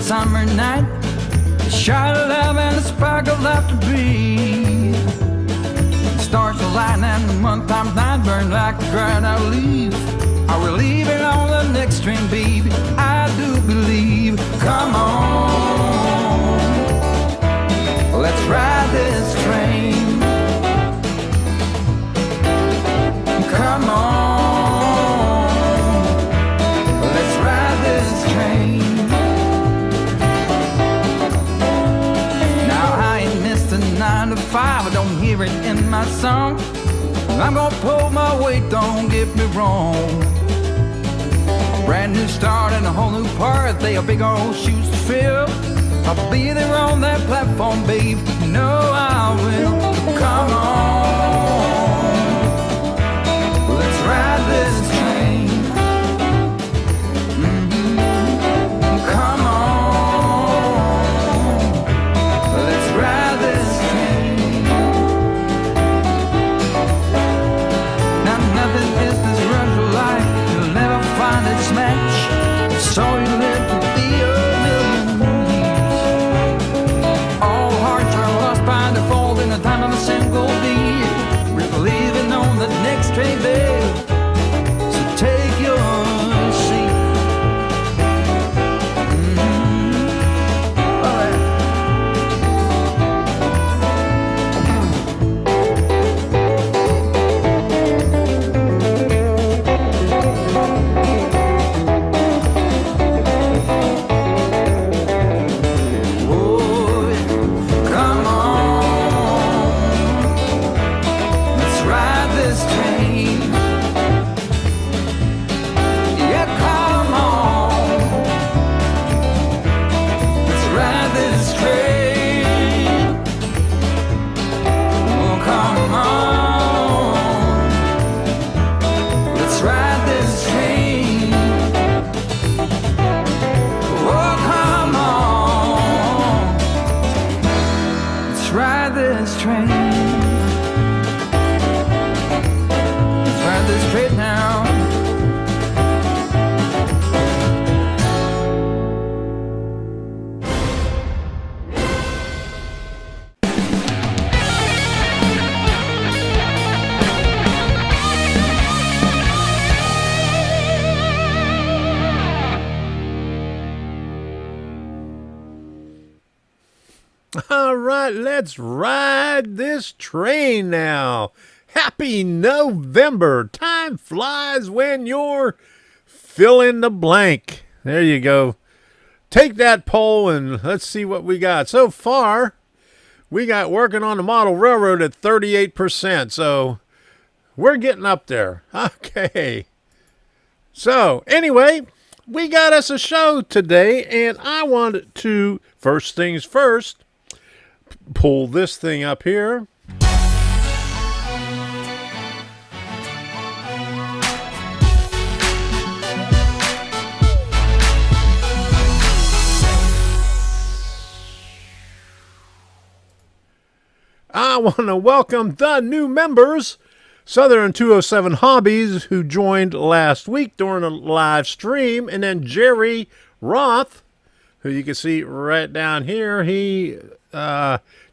summer night, a shot of love and a spark of laughter breathe. Stars align and the month times night burn like the dried out leaves. Are we leaving on the next train, baby? I do believe. Come on, let's ride this train. Come on, let's ride this train. Now I ain't missed a 9 to 5, I don't hear it in my song. I'm gonna pull my weight, don't get me wrong. Brand new start and a whole new part, they are big old shoes to fill. I'll be there on that platform, babe, you know I will. Come on, let's ride this train. Come on, let's ride this train. Now nothing is this rush of life, you'll never find its match. So you live to be a million years. All hearts are lost by default in the time of a single beat. We're leaving on the next train, babe, so take your seat. All right, let's ride this train now. Happy November. Time flies when you're fill in the blank. There you go. Take that poll and let's see what we got. So far, we got working on the model railroad at 38%. So we're getting up there. Okay. So anyway, we got us a show today, and I wanted to, first things first, pull this thing up here. I want to welcome the new members, Southern 207 Hobbies, who joined last week during a live stream, and then Jerry Roth, who you can see right down here. He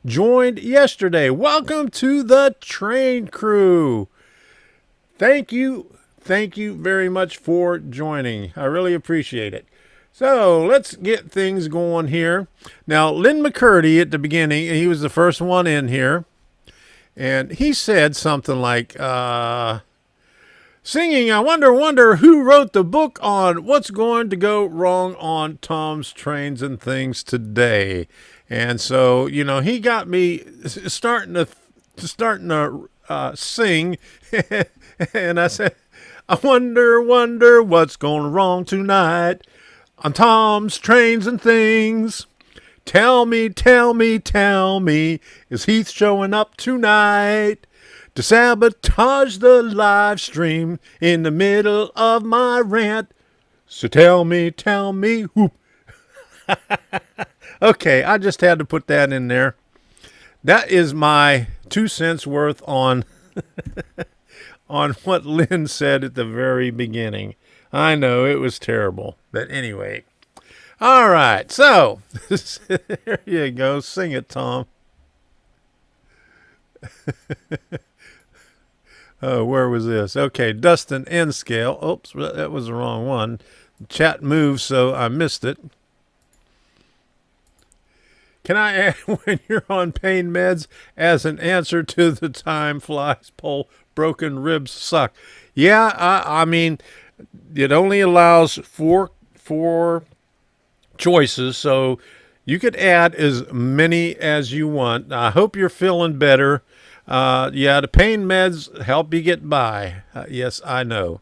joined yesterday. Welcome to the train crew. Thank you very much for joining. I really appreciate it. So let's get things going here. Now, Lynn McCurdy at the beginning, he was the first one in here, and he said something like, singing, I wonder who wrote the book on what's going to go wrong on Tom's Trains and Things today. And so, you know, he got me starting to sing. And I said, I wonder what's going wrong tonight on Tom's Trains and Things. Tell me, is Heath showing up tonight to sabotage the live stream in the middle of my rant? So tell me, whoop. Okay, I just had to put that in there. That is my 2 cents worth on on what Lynn said at the very beginning. I know, it was terrible. But anyway, All right, so there you go. Sing it, Tom. Oh, where was this? Okay, Dustin N scale. Oops, that was the wrong one. Chat moved, so I missed it. Can I add when you're on pain meds as an answer to the time flies poll? Broken ribs suck. Yeah, I mean, it only allows four choices, so you could add as many as you want. I hope you're feeling better. Yeah, the pain meds help you get by. Yes, I know.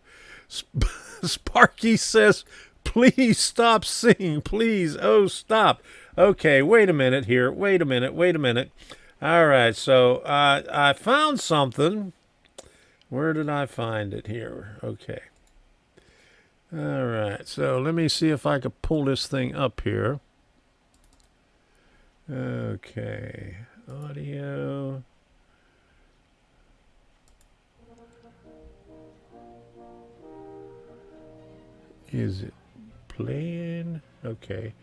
Sparky says, please stop singing. Please. Oh, stop. Okay, wait a minute here. Wait a minute. All right, so I found something. Where did I find it here? Okay. All right, so let me see if I can pull this thing up here. Okay, audio. Is it playing? Okay,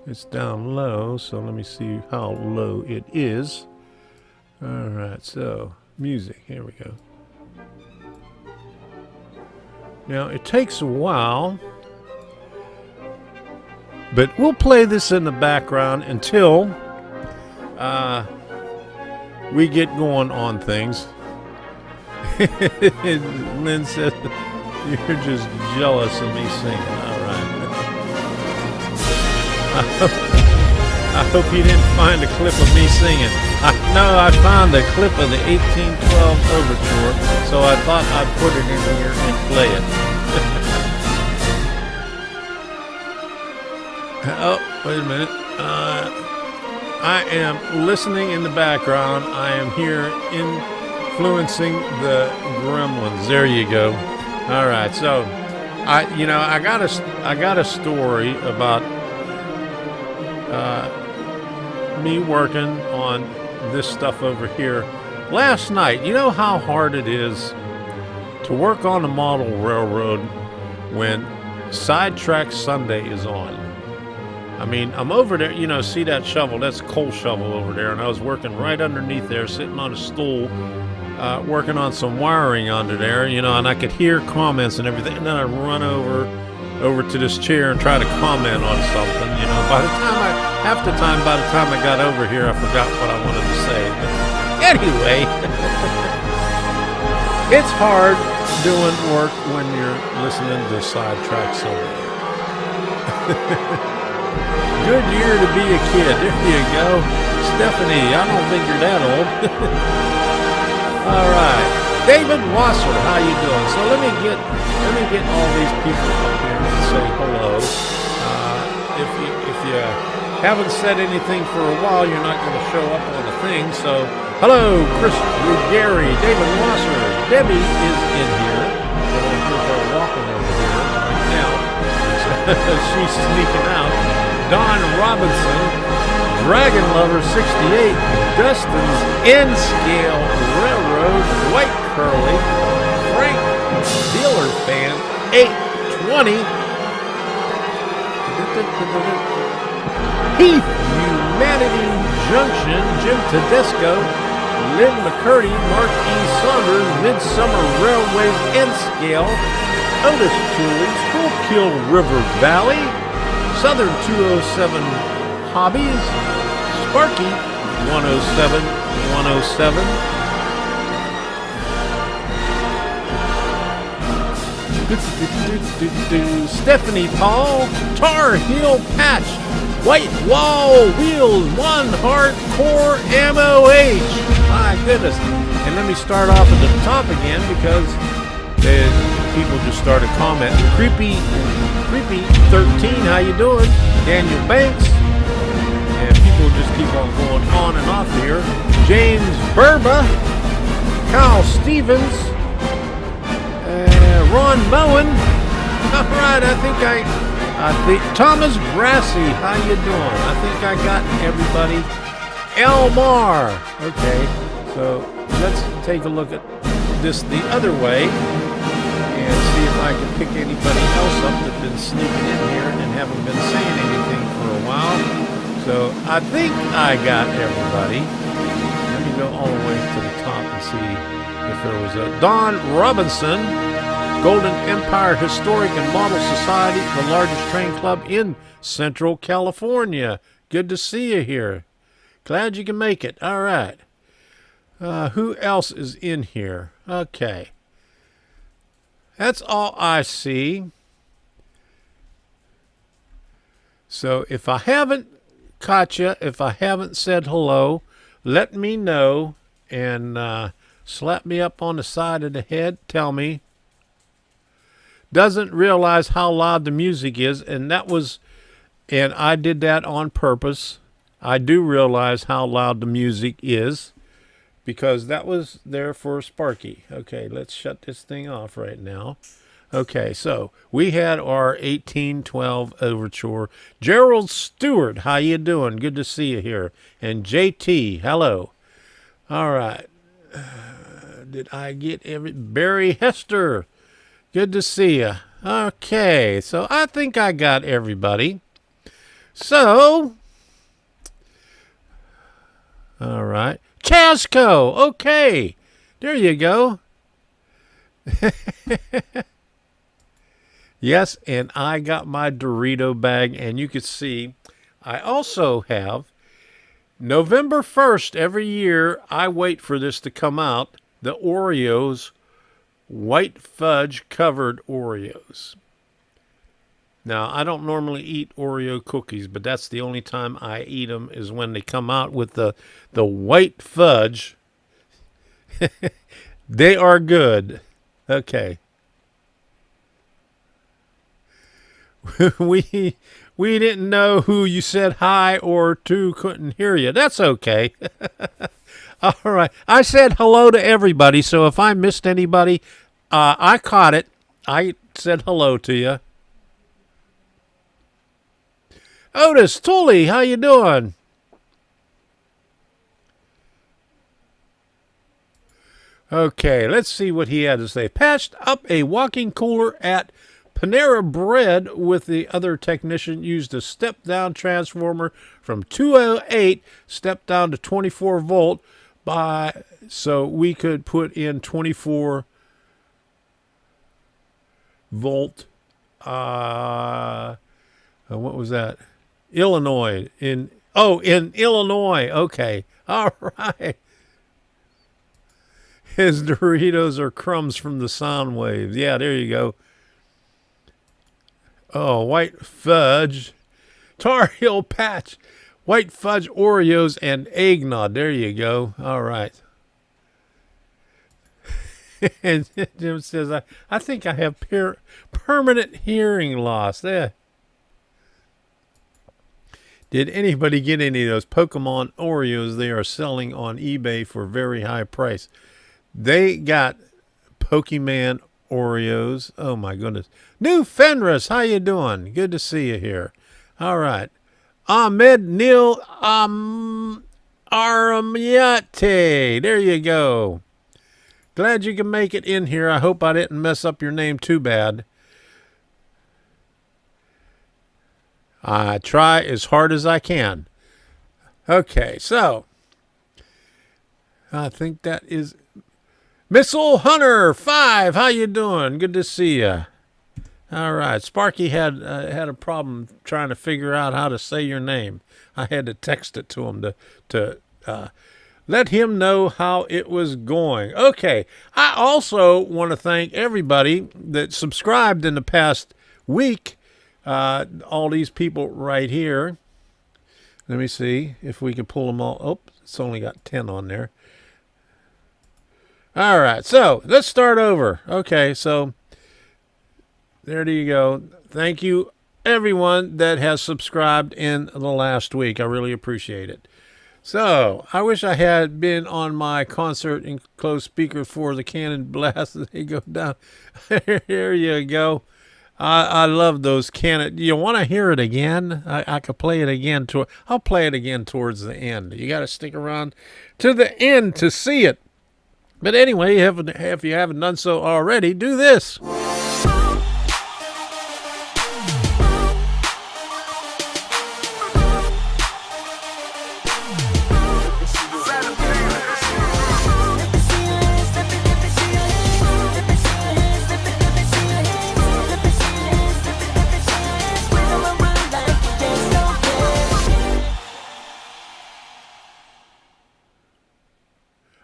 it's down low, so let me see how low it is. All right, so music, here we go. Now, it takes a while, but we'll play this in the background until we get going on things. Lynn says, you're just jealous of me singing. All right. I hope you didn't find a clip of me singing. No, I found a clip of the 1812 Overture, so I thought I'd put it in here and play it. Oh, wait a minute. I am listening in the background. I am here influencing the gremlins. There you go. All right, so I got a story about me working on this stuff over here. Last night, you know how hard it is to work on a model railroad when Sidetrack Sunday is on. I mean, I'm over there, you know, see that shovel? That's a coal shovel over there, and I was working right underneath there, sitting on a stool, working on some wiring under there, you know, and I could hear comments and everything, and then I'd run over to this chair and try to comment on something, you know. By the time I got over here, I forgot what I wanted to say. But anyway, it's hard doing work when you're listening to Sidetrack Sunday. Good year to be a kid. There you go. Stephanie, I don't think you're that old. All right. David Wasser, how you doing? So let me get all these people up here and say hello. If you haven't said anything for a while, you're not going to show up on the thing. So hello, Chris Ruggieri, David Wasser, Debbie is in here. I don't hear her walking over here right now. She's sneaking out. Don Robinson, Dragon Lover 68, Dustin's N-Scale Railroad, White Curly, Frank Dealer Fan 820, Heath Humanity Junction, Jim Tedesco, Lynn McCurdy, Mark E. Saunders, Midsummer Railways N-Scale, Otis Tooley, Schuylkill River Valley, Southern 207 Hobbies, Sparky 107 107. Stephanie Paul, Tar Heel Patch, White Wall Wheels, One Hardcore MOH. My goodness. And let me start off at the top again because people just started commenting. Creepy 13, how you doing? Daniel Banks. And people just keep on going on and off here. James Burba, Kyle Stevens, Ron Moen. All right, I think Thomas Brassy, how you doing? I think I got everybody. Elmar. Okay, so let's take a look at this the other way and see if I can pick anybody else up that's been sneaking in here and haven't been saying anything for for a while. So I think I got everybody. Let me go all the way to the top and see if there was a Don Robinson, Golden Empire Historic and Model Society, the largest train club in Central California. Good to see you here. Glad you can make it. All right. Who else is in here? Okay. That's all I see. So if I haven't caught you, if I haven't said hello, let me know and slap me up on the side of the head. Tell me. Doesn't realize how loud the music is, and I did that on purpose. I do realize how loud the music is because that was there for Sparky. Okay, let's shut this thing off right now. Okay, so we had our 1812 overture. Gerald Stewart, how you doing? Good to see you here. And JT, hello. All right. Did I get Barry Hester? Good to see you. Okay, so I think I got everybody. So, all right. Chasco, okay. There you go. Yes, and I got my Dorito bag, and you can see I also have November 1st every year. I wait for this to come out, the Oreos, white fudge covered Oreos. Now, I don't normally eat Oreo cookies, but that's the only time I eat them is when they come out with the white fudge. They are good. Okay. We didn't know who you said hi or to, couldn't hear you. That's okay. All right. I said hello to everybody, so if I missed anybody, I caught it. I said hello to you. Otis, Tully, how you doing? Okay, let's see what he had to say. Patched up a walking cooler at Panera Bread with the other technician. Used a step-down transformer from 208, step down to 24 volt, so we could put in 24 volt. What was that? Illinois. In Illinois. Okay. All right. His Doritos are crumbs from the sound waves. Yeah, there you go. Oh, white fudge. Tar Heel Patch. White fudge Oreos and eggnog. There you go. All right. And Jim says, I think I have permanent hearing loss. There. Did anybody get any of those Pokemon Oreos they are selling on eBay for very high price? They got Pokemon Oreos. Oh, my goodness. New Fenris, how you doing? Good to see you here. All right. Ahmed Neil Aramiate. There you go. Glad you can make it in here. I hope I didn't mess up your name too bad. I try as hard as I can. Okay, so I think that is Missile Hunter 5. How you doing? Good to see you. All right, Sparky had a problem trying to figure out how to say your name. I had to text it to him to let him know how it was going. Okay, I also want to thank everybody that subscribed in the past week. All these people right here. Let me see if we can pull them all. Oh, it's only got 10 on there. All right, so let's start over. Okay, so there you go. Thank you, everyone that has subscribed in the last week. I really appreciate it. So I wish I had been on my concert enclosed speaker for the cannon blast. They go down. There you go. I love those cannon. You want to hear it again? I could play it again. I'll play it again towards the end. You got to stick around to the end to see it. But anyway, if you haven't done so already, do this.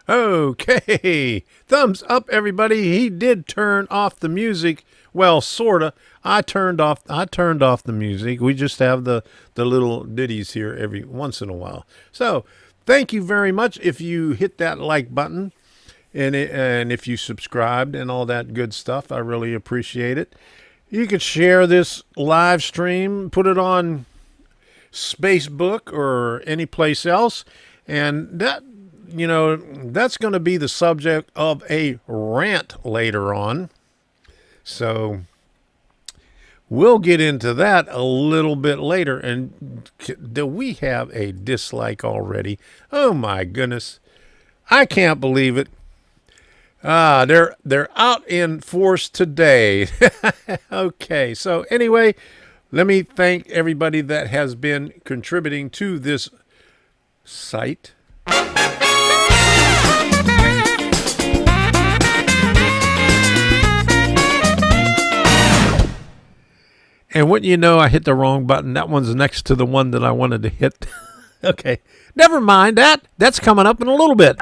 Okay, thumbs up, everybody. He did turn off the music. Well, sorta. I turned off the music. We just have the little ditties here every once in a while. So, thank you very much if you hit that like button and if you subscribed and all that good stuff. I really appreciate it. You could share this live stream, put it on Facebook or any place else, and that's going to be the subject of a rant later on. So we'll get into that a little bit later. And do we have a dislike already? Oh my goodness. I can't believe it. They're out in force today. Okay. So anyway, let me thank everybody that has been contributing to this site. And wouldn't you know, I hit the wrong button. That one's next to the one that I wanted to hit. Okay. Never mind that. That's coming up in a little bit.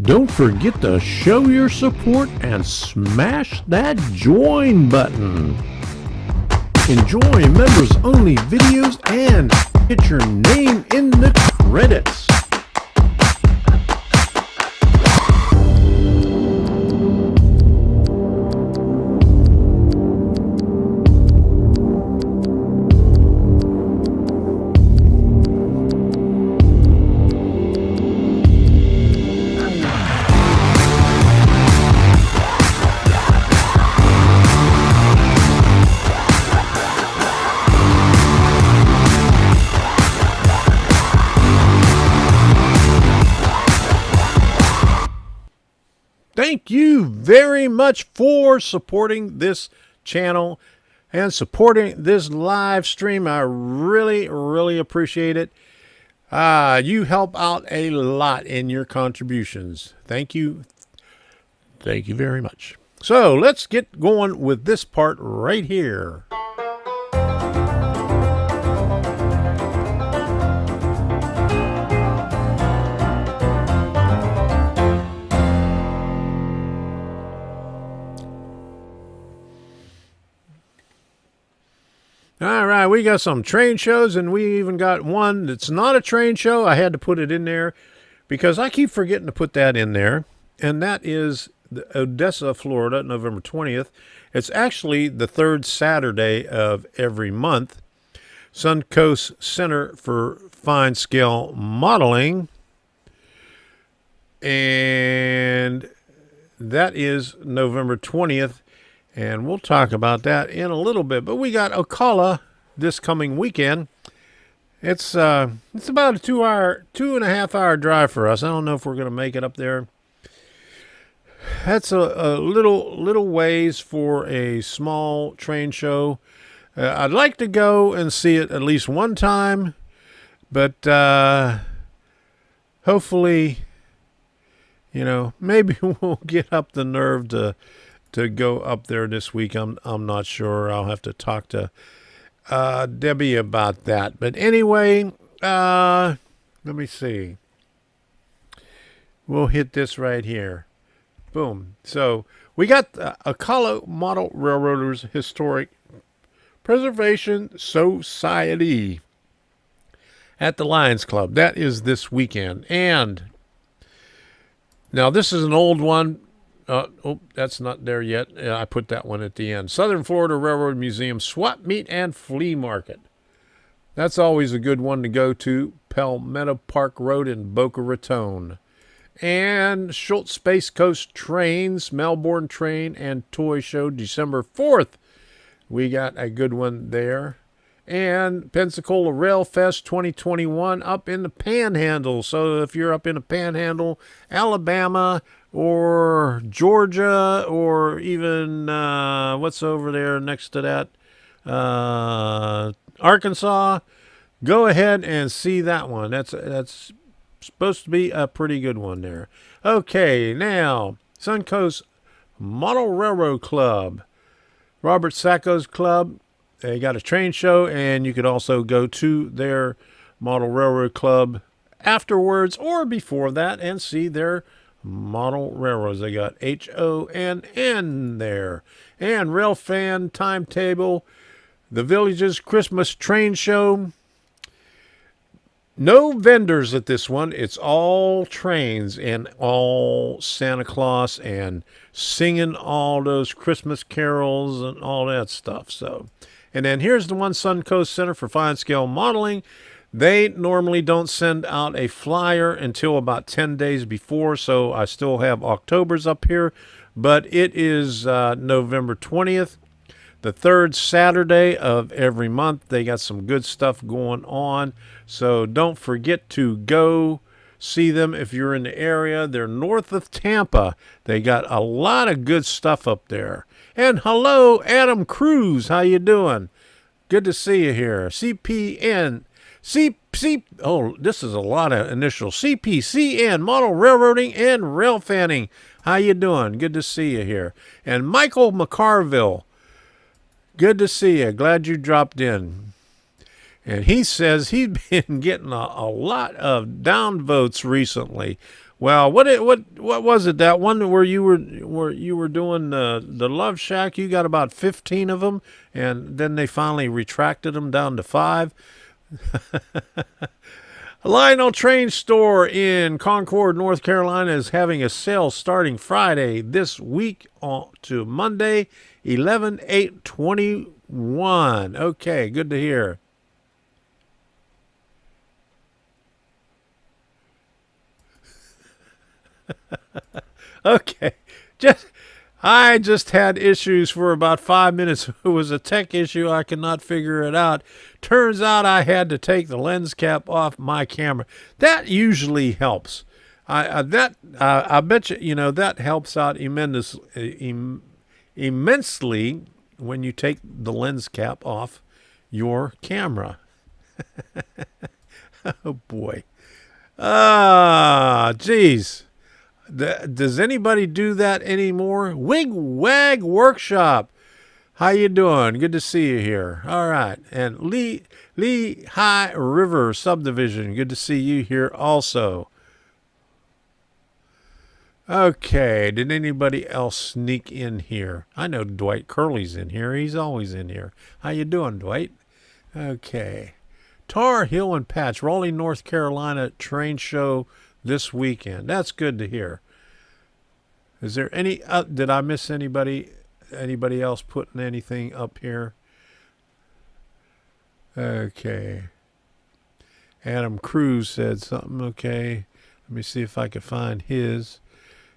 Don't forget to show your support and smash that join button. Enjoy members-only videos and get your name in the credits. Thank you very much for supporting this channel and supporting this live stream. I really, really appreciate it. You help out a lot in your contributions. Thank you. Thank you very much. So let's get going with this part right here. All right, we got some train shows, and we even got one that's not a train show. I had to put it in there because I keep forgetting to put that in there, and that is Odessa, Florida, November 20th. It's actually the third Saturday of every month. Suncoast Center for Fine Scale Modeling, and that is November 20th. And we'll talk about that in a little bit. But we got Ocala this coming weekend. It's about a 2.5 hour drive for us. I don't know if we're going to make it up there. That's a little ways for a small train show. I'd like to go and see it at least one time, but hopefully, maybe we'll get up the nerve to go up there this week. I'm not sure. I'll have to talk to Debbie about that. But anyway, let me see. We'll hit this right here. Boom. So we got Ocala Model Railroaders Historic Preservation Society at the Lions Club. That is this weekend. And now this is an old one. Oh, that's not there yet. I put that one at the end. Southern Florida Railroad Museum Swap Meet and Flea Market. That's always a good one to go to. Palmetto Park Road in Boca Raton. And Schultz Space Coast Trains, Melbourne Train and Toy Show, December 4th. We got a good one there. And Pensacola Rail Fest 2021 up in the Panhandle. So if you're up in the Panhandle, Alabama or Georgia or even what's over there next to that, Arkansas, go ahead and see that one. That's supposed to be a pretty good one there. Okay, now Suncoast Model Railroad Club, Robert Sacco's club. They got a train show, and you could also go to their Model Railroad Club afterwards or before that and see their model railroads. They got HONN there. And Railfan Timetable, the Village's Christmas Train Show. No vendors at this one. It's all trains and all Santa Claus and singing all those Christmas carols and all that stuff. So, and then here's the one, Suncoast Center for Fine Scale Modeling. They normally don't send out a flyer until about 10 days before, so I still have October's up here. But it is November 20th, the third Saturday of every month. They got some good stuff going on, so don't forget to go see them if you're in the area. They're north of Tampa. They got a lot of good stuff up there. And hello, Adam Cruz. How you doing? Good to see you here. Oh, this is a lot of initials. CPCN, Model Railroading and Rail Fanning. How you doing? Good to see you here. And Michael McCarville. Good to see you. Glad you dropped in. And he says he's been getting a lot of downvotes recently. Well, what was it? That one where you were doing the Love Shack? You got about 15 of them, and then they finally retracted them down to 5. Lionel Train Store in Concord, North Carolina is having a sale starting Friday this week to Monday, 11/8/21. Okay, good to hear. Okay, I just had issues for about 5 minutes. It was a tech issue. I could not figure it out. Turns out I had to take the lens cap off my camera. That usually helps. I bet you that helps out immensely when you take the lens cap off your camera. Oh boy. Geez. Does anybody do that anymore? Wig Wag Workshop. How you doing? Good to see you here. All right. And Lehigh River Subdivision. Good to see you here also. Okay. Did anybody else sneak in here? I know Dwight Curley's in here. He's always in here. How you doing, Dwight? Okay. Tar Heel and Patch, Raleigh, North Carolina train show this weekend. That's good to hear. Is there any did I miss anybody else putting anything up here? Okay. Adam Cruz said something. Okay. Let me see if I can find his.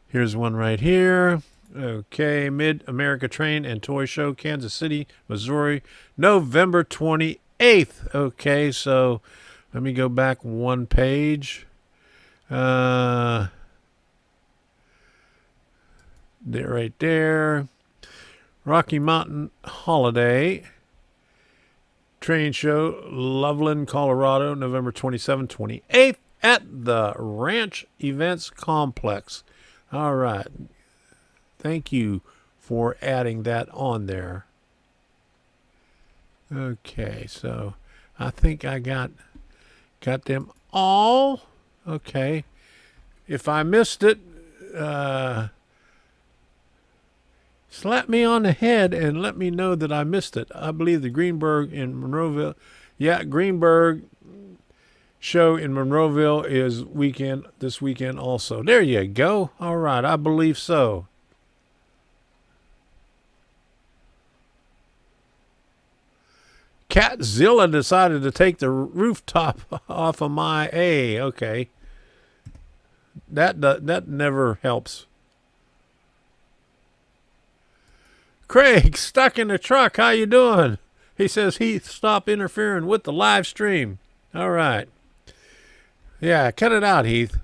Here's one right here. Okay. Mid-America Train and Toy Show, Kansas City, Missouri, November 28th. Okay. So let me go back one page. There, right there. Rocky Mountain Holiday Train Show, Loveland, Colorado, November 27th, 28th at the Ranch Events Complex. All right. Thank you for adding that on there. Okay, so I think I got them all. Okay. If I missed it, slap me on the head and let me know that I missed it. I believe the Greenberg in Monroeville. Yeah, Greenberg show in Monroeville is this weekend also. There you go. All right, I believe so. Catzilla decided to take the rooftop off of my A. Okay. That never helps. Craig, stuck in the truck. How you doing? He says, Heath, stop interfering with the live stream. All right. Yeah, cut it out, Heath.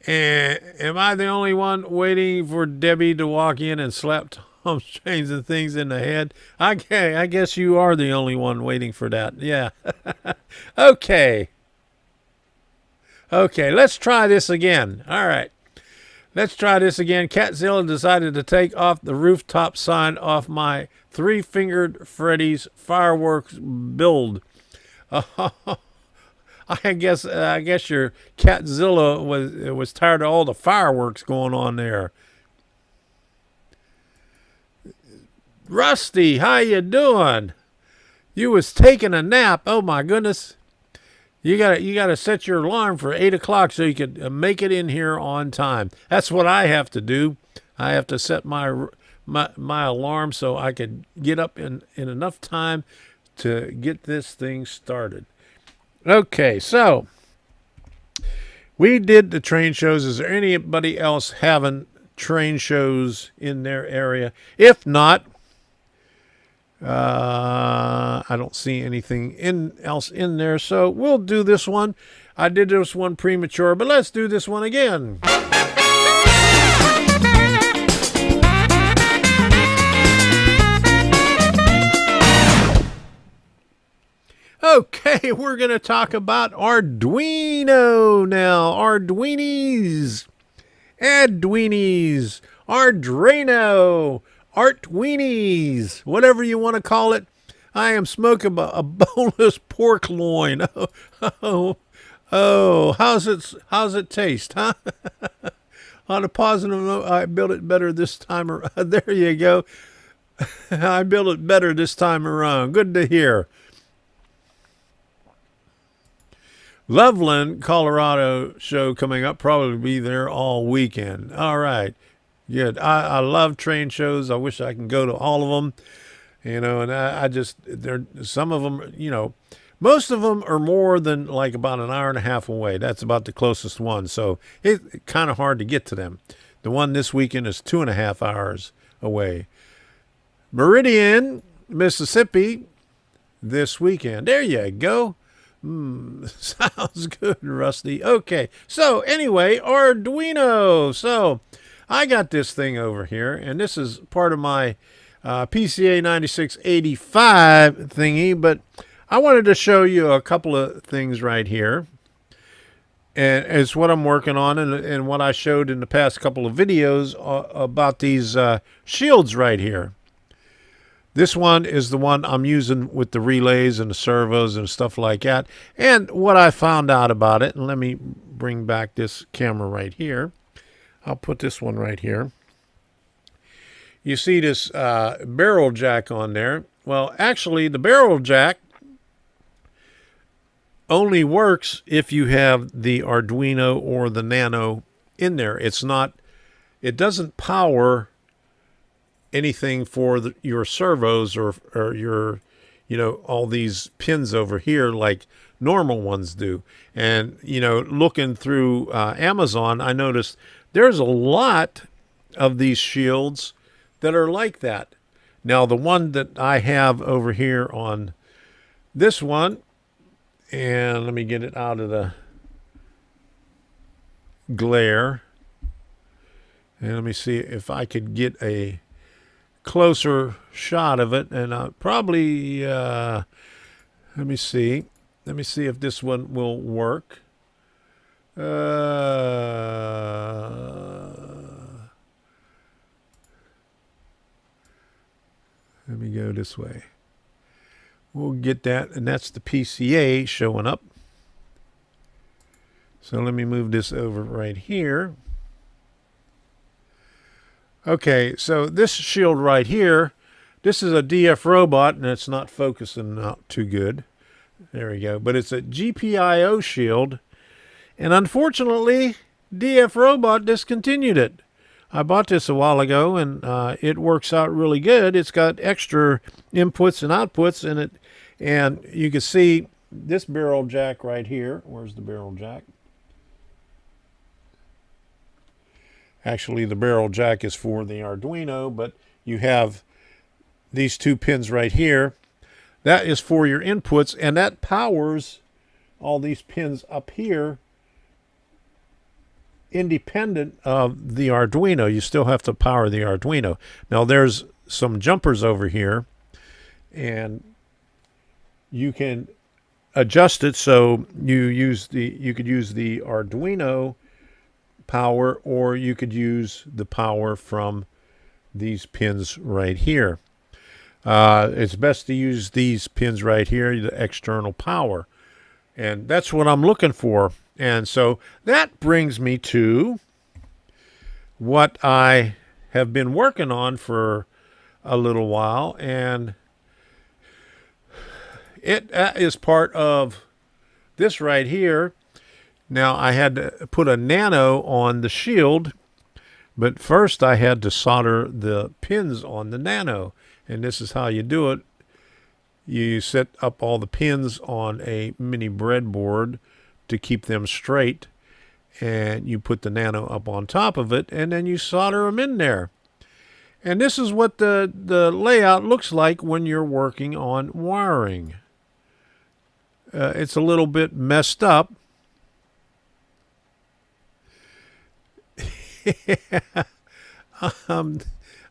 And am I the only one waiting for Debbie to walk in and slap Tom's Trains and Things in the head? I guess you are the only one waiting for that. Yeah. Okay. Okay, let's try this again. All right. Let's try this again. Catzilla decided to take off the rooftop sign off my Three-Fingered Freddy's fireworks build. I guess your Catzilla was tired of all the fireworks going on there. Rusty, how you doing? You was taking a nap. Oh my goodness. You gotta set your alarm for 8 o'clock so you could make it in here on time. That's what I have to do. I have to set my alarm so I could get up in enough time to get this thing started. Okay, so we did the train shows. Is there anybody else having train shows in their area? If not, I don't see anything else in there, so we'll do this one. I did this one premature, but let's do this one again. Okay, we're going to talk about Arduino now. Arduinos, Arduino, Artweenies, whatever you want to call it. I am smoking a boneless pork loin. Oh, how's it taste, huh? On a positive note, I built it better this time around. There you go. I built it better this time around. Good to hear. Loveland, Colorado show coming up. Probably be there all weekend. All right. Good. I love train shows. I wish I can go to all of them. You know, and I just, some of them, you know, most of them are more than like about an hour and a half away. That's about the closest one. So it's kind of hard to get to them. The one this weekend is 2.5 hours away. Meridian, Mississippi, this weekend. There you go. Sounds good, Rusty. Okay. So anyway, Arduino. So I got this thing over here, and this is part of my PCA 9685 thingy, but I wanted to show you a couple of things right here. And it's what I'm working on and what I showed in the past couple of videos about these shields right here. This one is the one I'm using with the relays and the servos and stuff like that. And what I found out about it, and let me bring back this camera right here. I'll put this one right here. You see this barrel jack on there. Well, actually, the barrel jack only works if you have the Arduino or the Nano in there. It doesn't power anything for your servos or your, you know, all these pins over here like normal ones do. And, you know, looking through Amazon, I noticed there's a lot of these shields that are like that. Now, the one that I have over here on this one, and let me get it out of the glare. And let me see if I could get a closer shot of it. And probably, let me see if this one will work. Let me go this way. We'll get that, and that's the PCA showing up. So let me move this over right here. Okay, so this shield right here, this is a DFRobot, and it's not focusing out too good. There we go. But it's a GPIO shield, and unfortunately, DFRobot discontinued it. I bought this a while ago, and it works out really good. It's got extra inputs and outputs in it, and you can see this barrel jack right here. Where's the barrel jack? Actually, the barrel jack is for the Arduino, but you have these two pins right here. That is for your inputs, and that powers all these pins up here independent of the Arduino. You still have to power the Arduino. Now there's some jumpers over here, and you can adjust it so you could use the Arduino power, or you could use the power from these pins right here. It's best to use these pins right here, the external power. And that's what I'm looking for. And so that brings me to what I have been working on for a little while. And it is part of this right here. Now, I had to put a nano on the shield, but first I had to solder the pins on the nano. And this is how you do it. You set up all the pins on a mini breadboard to keep them straight, and you put the nano up on top of it, and then you solder them in there. And this is what the layout looks like when you're working on wiring. It's a little bit messed up.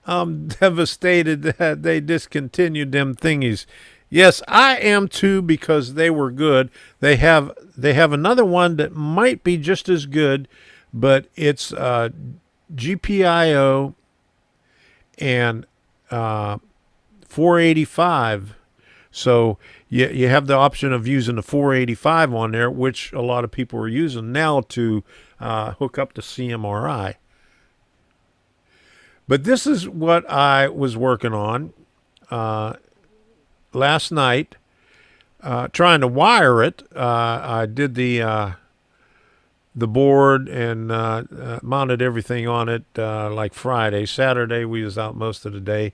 I'm devastated that they discontinued them thingies. Yes, I am too, because they were good. They have another one that might be just as good, but it's GPIO and 485. So you have the option of using the 485 on there, which a lot of people are using now to hook up to CMRI. But this is what I was working on last night, trying to wire it. I did the board and mounted everything on it like Friday. Saturday, we was out most of the day.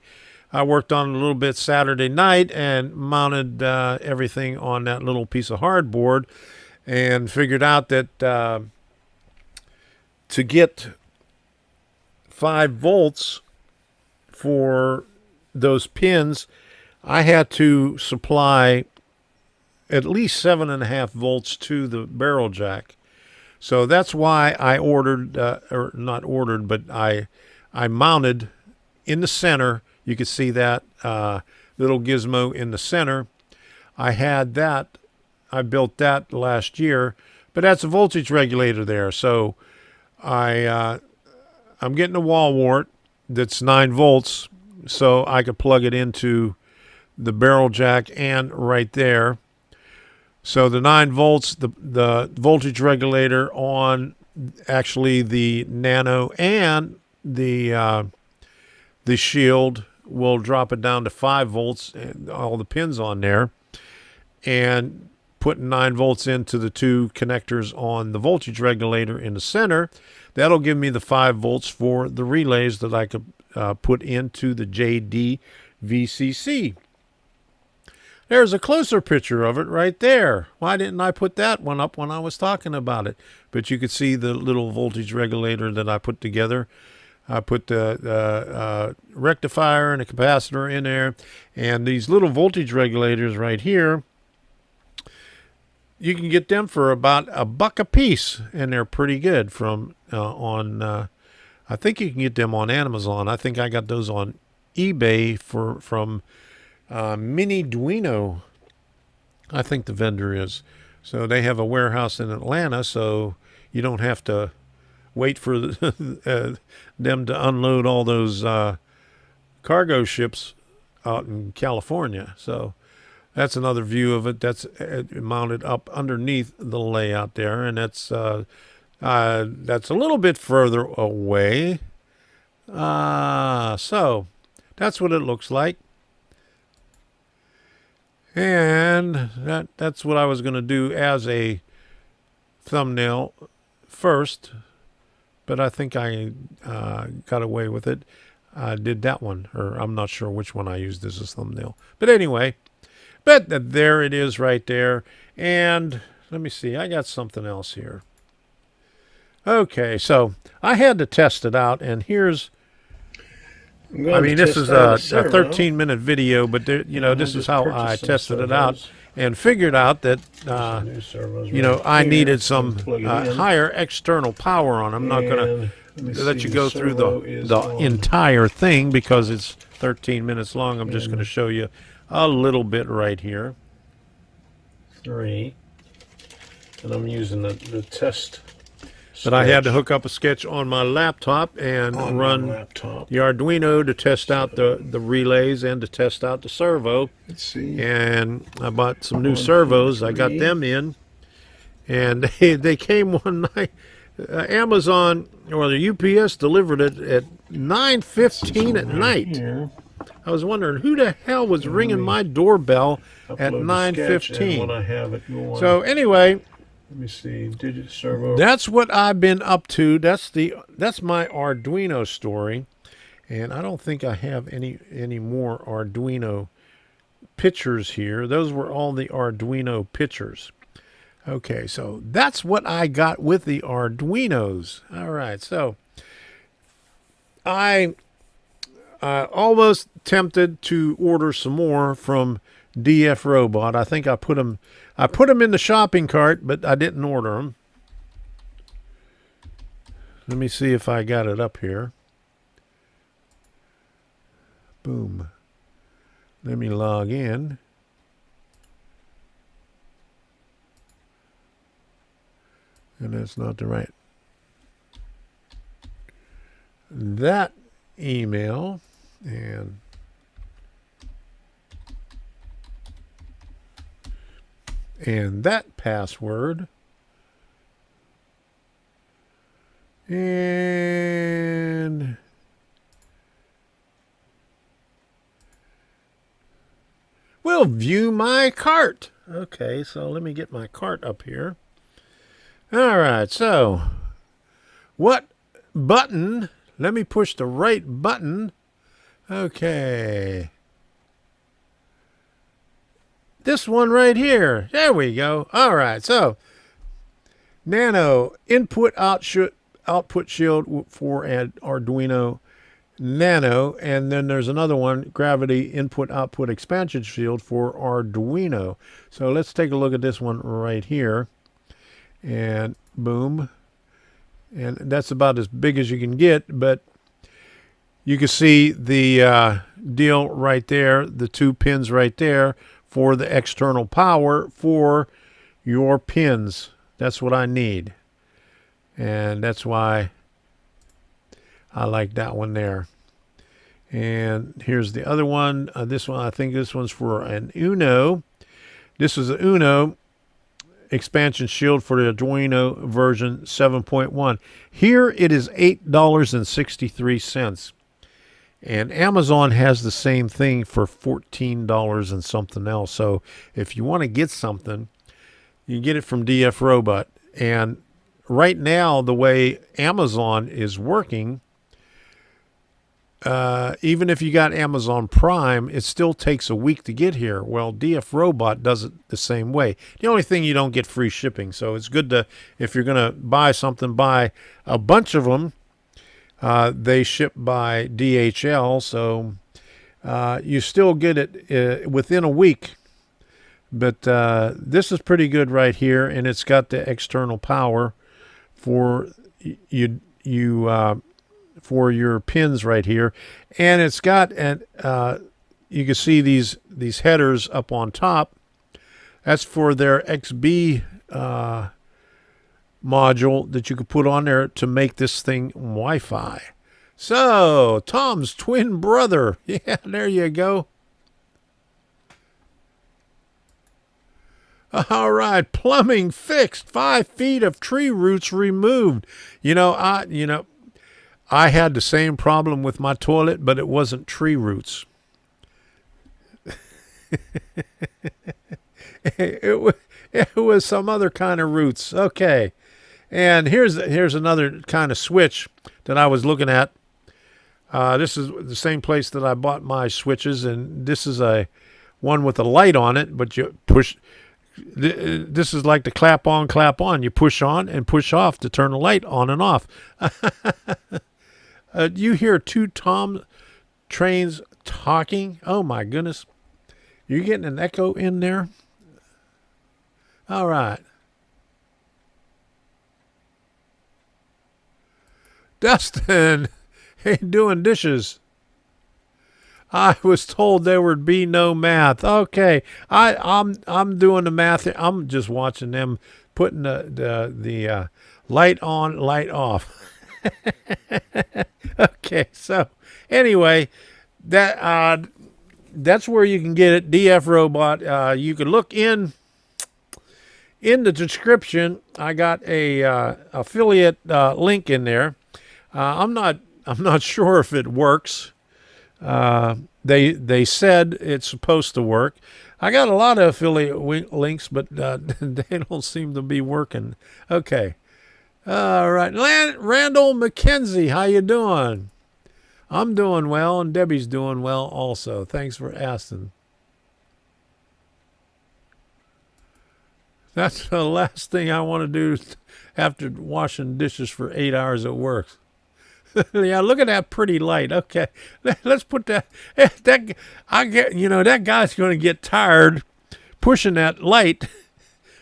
I worked on it a little bit Saturday night and mounted everything on that little piece of hardboard, and figured out that to get 5 volts for those pins, I had to supply at least 7.5 volts to the barrel jack. So that's why I ordered, or not ordered, but I mounted in the center. You can see that little gizmo in the center. I had that. I built that last year, but that's a voltage regulator there. So I'm getting a wall wart that's 9 volts, so I could plug it into the barrel jack and right there. So the 9 volts, the voltage regulator on actually the nano and the shield will drop it down to 5 volts, and all the pins on there, and putting 9 volts into the 2 connectors on the voltage regulator in the center. That'll give me the 5 volts for the relays that I could put into the JD VCC. There's a closer picture of it right there. Why didn't I put that one up when I was talking about it? But you could see the little voltage regulator that I put together. I put the rectifier and a capacitor in there. And these little voltage regulators right here, you can get them for about $1 a piece, and they're pretty good from I think you can get them on Amazon. I think I got those on eBay from Mini Arduino, I think the vendor is. So they have a warehouse in Atlanta, so you don't have to wait for them to unload all those cargo ships out in California. So that's another view of it. That's mounted up underneath the layout there, and that's a little bit further away. So that's what it looks like. And that's what I was going to do as a thumbnail first. but I think I got away with it. I did that one, or I'm not sure which one I used as a thumbnail. But anyway, there it is right there. And let me see, I got something else here. Okay, so I had to test it out, and here's, I mean, this is a 13-minute video, but there, you know, this is how I tested it out and figured out that, you know, I needed some higher external power on. I'm not going to let you go through the entire thing because it's 13 minutes long. I'm just going to show you a little bit right here. 3. And I'm using the test. But I had to hook up a sketch on my laptop and run the Arduino to test out the relays and to test out the servo. Let's see. And I bought some new servos. I got them in. And they came one night. Amazon, or the UPS delivered it at 9:15 at night. Here. I was wondering who the hell was ringing my doorbell at 9:15. So anyway, let me see, digit servo. that's what I've been up to. That's my Arduino story, and I don't think I have any more Arduino pictures here. Those were all the Arduino pictures. Okay, so that's what I got with the Arduinos. All right, so I almost tempted to order some more from DFRobot. I think I put them in the shopping cart, but I didn't order them. Let me see if I got it up here. Boom. Let me log in. And that's not the right. That email and that password and we'll view my cart. Okay, so let me get my cart up here. All right, so what button? Let me push the right button. Okay. This one right here. There we go. All right, so Nano input output shield for an Arduino Nano, and then there's another one, Gravity input output expansion shield for Arduino. So let's take a look at this one right here. And boom, and that's about as big as you can get, but you can see the deal right there, the 2 pins right there for the external power for your pins. That's what I need, and that's why I like that one there. And here's the other one. This one, I think this one's for an Uno. This is an Uno expansion shield for the Arduino version 7.1. Here it is $8.63. And Amazon has the same thing for $14 and something else. So if you want to get something, you can get it from DFRobot. And right now, the way Amazon is working, even if you got Amazon Prime, it still takes a week to get here. Well, DFRobot does it the same way. The only thing, you don't get free shipping. So it's good to, if you're going to buy something, buy a bunch of them. They ship by DHL, so you still get it within a week. But this is pretty good right here, and it's got the external power for for your pins right here, and it's got an you can see these headers up on top. That's for their XB module that you could put on there to make this thing Wi-Fi. So Tom's twin brother, yeah, there you go. All right, plumbing fixed. 5 feet of tree roots removed. I had the same problem with my toilet, but it wasn't tree roots. it was some other kind of roots. Okay. And here's another kind of switch that I was looking at. This is the same place that I bought my switches, and this is a one with a light on it, but you push. This is like the clap on, clap on. You push on and push off to turn the light on and off. You hear two Tom trains talking? Oh my goodness. You're getting an echo in there? All right. Dustin, hey, doing dishes. I was told there would be no math. Okay, I'm doing the math. I'm just watching them putting the light on, light off. Okay, so anyway, that's where you can get it. DFRobot. You can look in the description. I got a affiliate link in there. I'm not sure if it works. They said it's supposed to work. I got a lot of affiliate links, but they don't seem to be working. Okay. All right. Randall McKenzie, how you doing? I'm doing well, and Debbie's doing well also. Thanks for asking. That's the last thing I want to do after washing dishes for 8 hours at work. Yeah, look at that pretty light. Okay, let's put that. That guy's going to get tired pushing that light,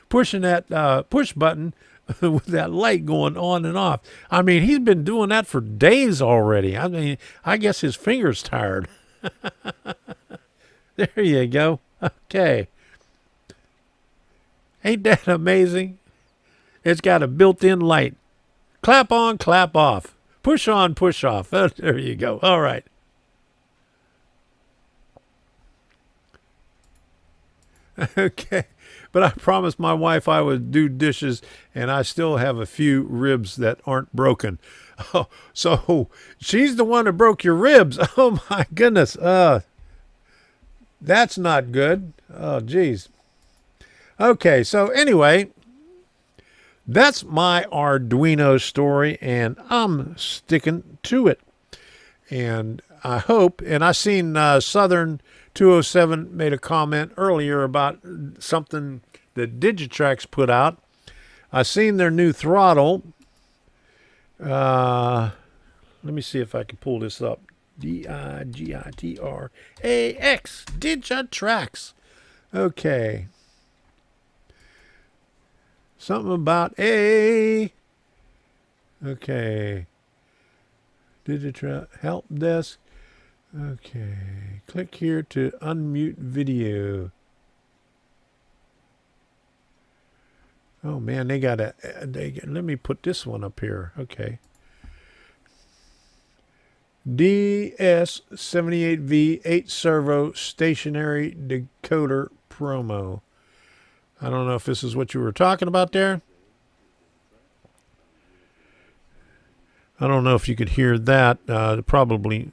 pushing that push button with that light going on and off. I mean, he's been doing that for days already. I mean, I guess his finger's tired. There you go. Okay. Ain't that amazing? It's got a built-in light. Clap on, clap off. Push on, push off. There you go. All right. Okay. But I promised my wife I would do dishes, and I still have a few ribs that aren't broken. Oh, so she's the one that broke your ribs. Oh, my goodness. That's not good. Oh, geez. Okay, so anyway, that's my Arduino story, and I'm sticking to it. And I hope, and I seen Southern 207 made a comment earlier about something that Digitrax put out. I seen their new throttle. Let me see if I can pull this up. Digitrax, Digitrax. Okay. Something about a. Okay. Digitrax help desk. Okay. Click here to unmute video. Oh man, they got let me put this one up here. Okay. DS78V 8 servo stationary decoder promo. I don't know if this is what you were talking about there. I don't know if you could hear that. Probably.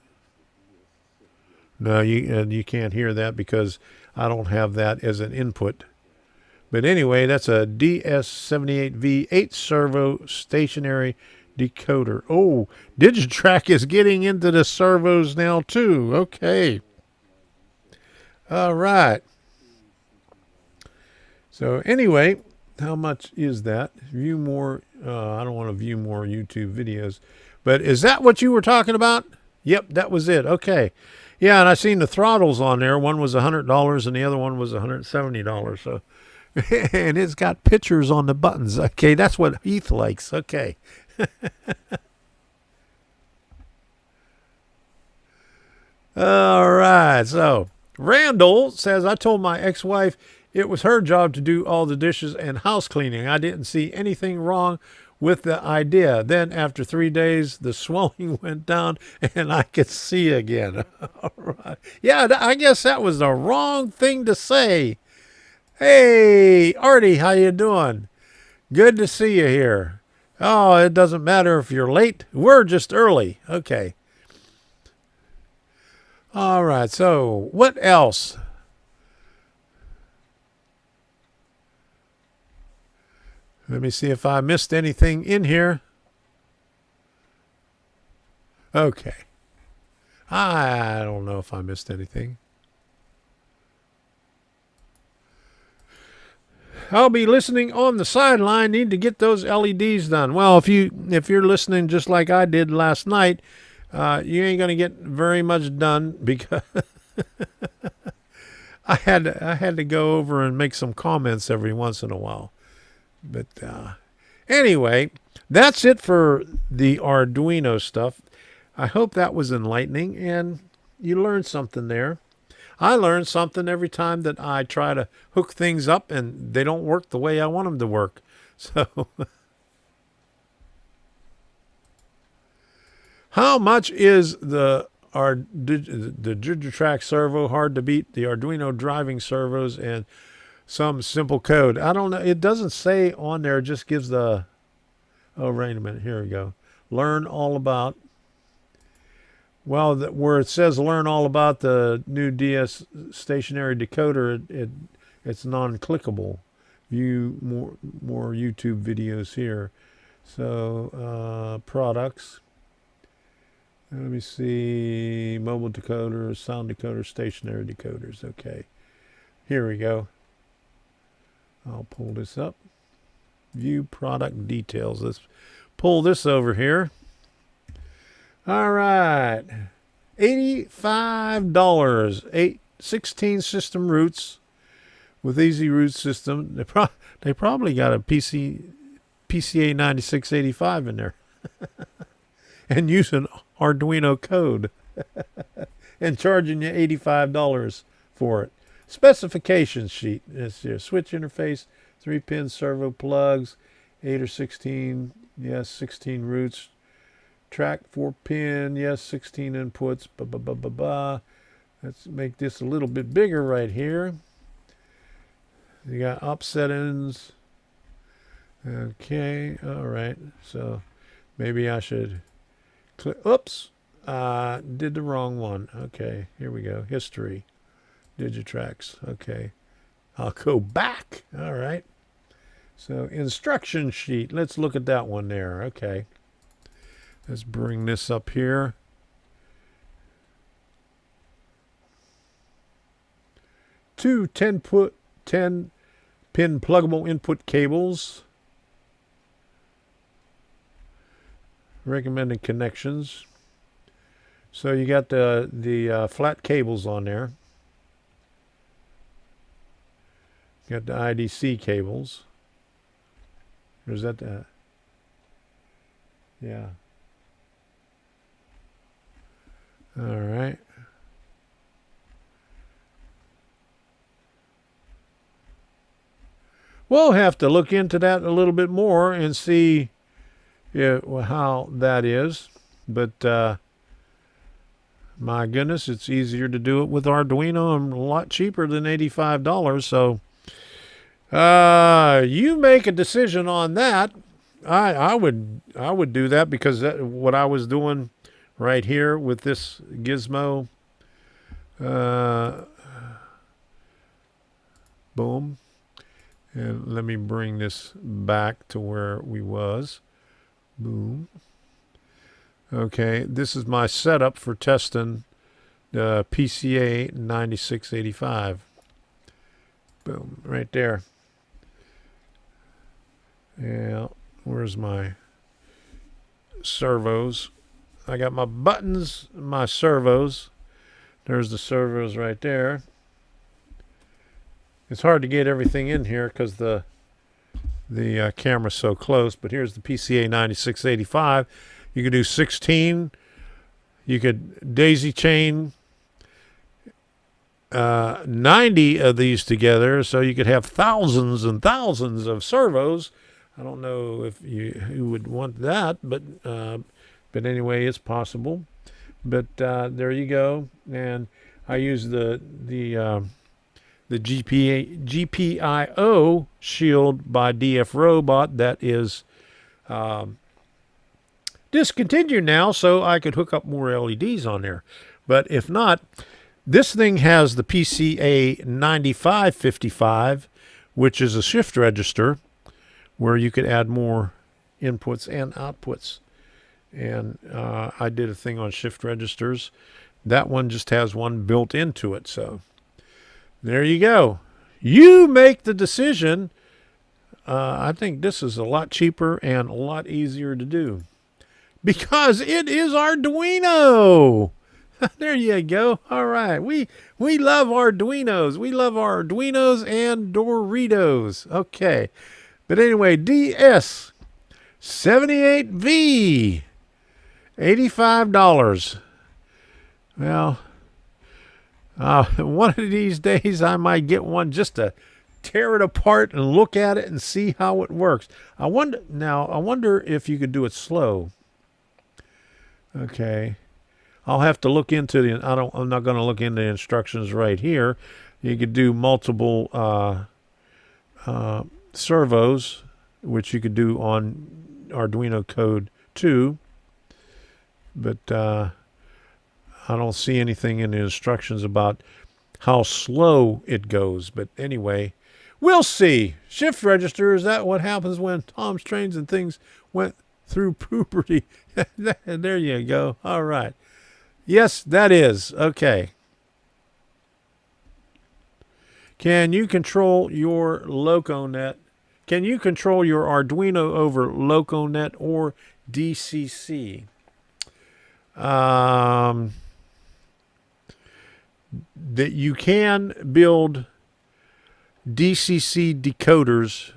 No, you can't hear that because I don't have that as an input. But anyway, that's a DS78V 8 servo stationary decoder. Oh, Digitrax is getting into the servos now too. Okay. All right. So anyway, how much is that? View more. I don't want to view more YouTube videos. But is that what you were talking about? Yep, that was it. Okay. Yeah, and I seen the throttles on there. One was $100 and the other one was $170. So, and it's got pictures on the buttons. Okay, that's what Heath likes. Okay. All right. So Randall says, I told my ex-wife it was her job to do all the dishes and house cleaning. I didn't see anything wrong with the idea. Then after 3 days, the swelling went down and I could see again. All right. Yeah, I guess that was the wrong thing to say. Hey, Artie, how you doing? Good to see you here. Oh, it doesn't matter if you're late. We're just early. Okay. All right. So what else? Let me see if I missed anything in here. Okay. I don't know if I missed anything. I'll be listening on the sideline. Need to get those LEDs done. Well, if you're listening just like I did last night, you ain't gonna get very much done because I had to go over and make some comments every once in a while. But anyway, that's it for the Arduino stuff. I hope that was enlightening and you learned something there. I learn something every time that I try to hook things up and they don't work the way I want them to work. So, how much is the Digitrack servo? Hard to beat the Arduino driving servos and some simple code. I don't know. It doesn't say on there. It just gives the. Oh, wait a minute. Here we go. Learn all about. Well, where it says learn all about the new DS stationary decoder, it's non-clickable. View more YouTube videos here. So products. Let me see. Mobile decoders, sound decoders, stationary decoders. Okay. Here we go. I'll pull this up. View product details. Let's pull this over here. All right, $85. 16 system roots with easy root system. They probably got a PCA 9685 in there, and using Arduino code, and charging you $85 for it. Specification sheet. It's your switch interface, 3-pin servo plugs, 8 or 16. Yes, 16 roots. Track 4-pin, yes, 16 inputs, Let's make this a little bit bigger right here. You got up settings. Okay, all right. So maybe I should click. Oops, did the wrong one. Okay, here we go. History, Digitracks. Okay, I'll go back. All right. So instruction sheet. Let's look at that one there. Okay. Let's bring this up here. Two 10-pin pluggable input cables. Recommended connections. So you got the flat cables on there. You got the IDC cables. Or is that the... Yeah. All right. We'll have to look into that a little bit more and see how that is. But my goodness, it's easier to do it with Arduino and a lot cheaper than $85. So you make a decision on that. I would do that because what I was doing right here with this gizmo. Boom. And let me bring this back to where we was. Boom. Okay, this is my setup for testing the PCA 9685. Boom, right there. Yeah, where's my servos? I got my buttons, my servos. There's the servos right there. It's hard to get everything in here because the camera's so close, but here's the PCA 9685. You could do 16. You could daisy chain 90 of these together, so you could have thousands and thousands of servos. I don't know if you would want that, but anyway, it's possible. But there you go. And I use the GPIO shield by DFRobot that is discontinued now, so I could hook up more LEDs on there. But if not, this thing has the PCA 9555, which is a shift register, where you could add more inputs and outputs. And I did a thing on shift registers. That one just has one built into it. So there you go. You make the decision. I think this is a lot cheaper and a lot easier to do because it is Arduino. There you go. All right. We love Arduinos. We love Arduinos and Doritos. Okay. But anyway, DS78V. $85. Well, one of these days I might get one just to tear it apart and look at it and see how it works. I wonder if you could do it slow. Okay. I'll have to look into I'm not going to look into the instructions right here. You could do multiple servos, which you could do on Arduino code 2. But I don't see anything in the instructions about how slow it goes. But anyway, we'll see. Shift register, is that what happens when Tom's Trains and Things went through puberty? There you go. All right. Yes, that is. Okay. Can you control your LocoNet? Can you control your Arduino over LocoNet or DCC? That you can build DCC decoders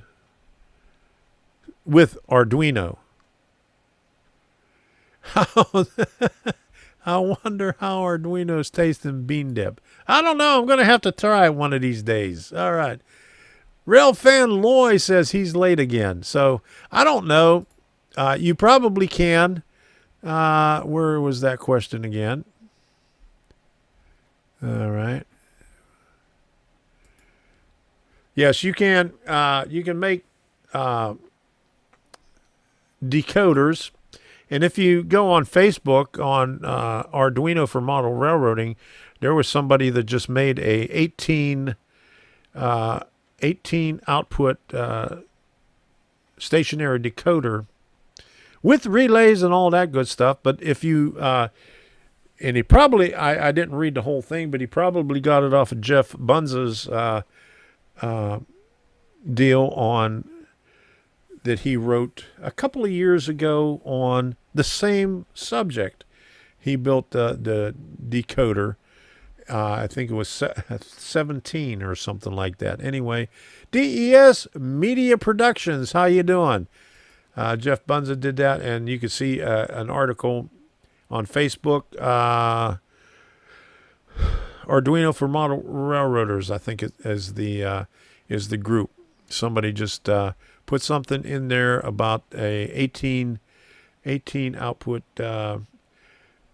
with Arduino. I wonder how Arduinos taste in bean dip. I don't know. I'm going to have to try it one of these days. All right. Railfan Loy says he's late again. So I don't know. You probably can. Where was that question again? All right. Yes, you can. You can make decoders, and if you go on Facebook on Arduino for Model Railroading, there was somebody that just made a 18 output stationary decoder with relays and all that good stuff. But if you and he probably, I didn't read the whole thing, but he probably got it off of Jeff Bunza's deal on that he wrote a couple of years ago on the same subject. He built the decoder. I think it was 17 or something like that. Anyway, DES Media Productions, how you doing? Jeff Bunza did that, and you can see an article on Facebook. Arduino for Model Railroaders, I think is the group. Somebody just put something in there about a 18 output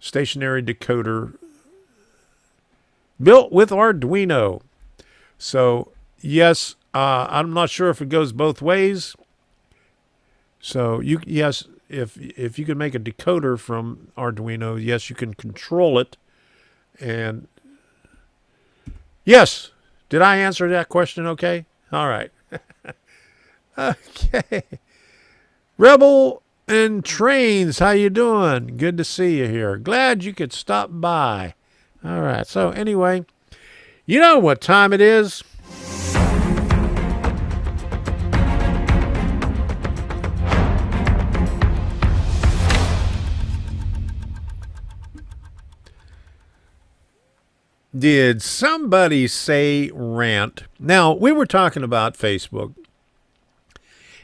stationary decoder built with Arduino. So yes, I'm not sure if it goes both ways. So yes, if you can make a decoder from Arduino, yes, you can control it. And yes, did I answer that question okay? All right. Okay. Rebel and Trains, how you doing? Good to see you here. Glad you could stop by. All right. So anyway, you know what time it is. Did somebody say rant? Now, we were talking about Facebook,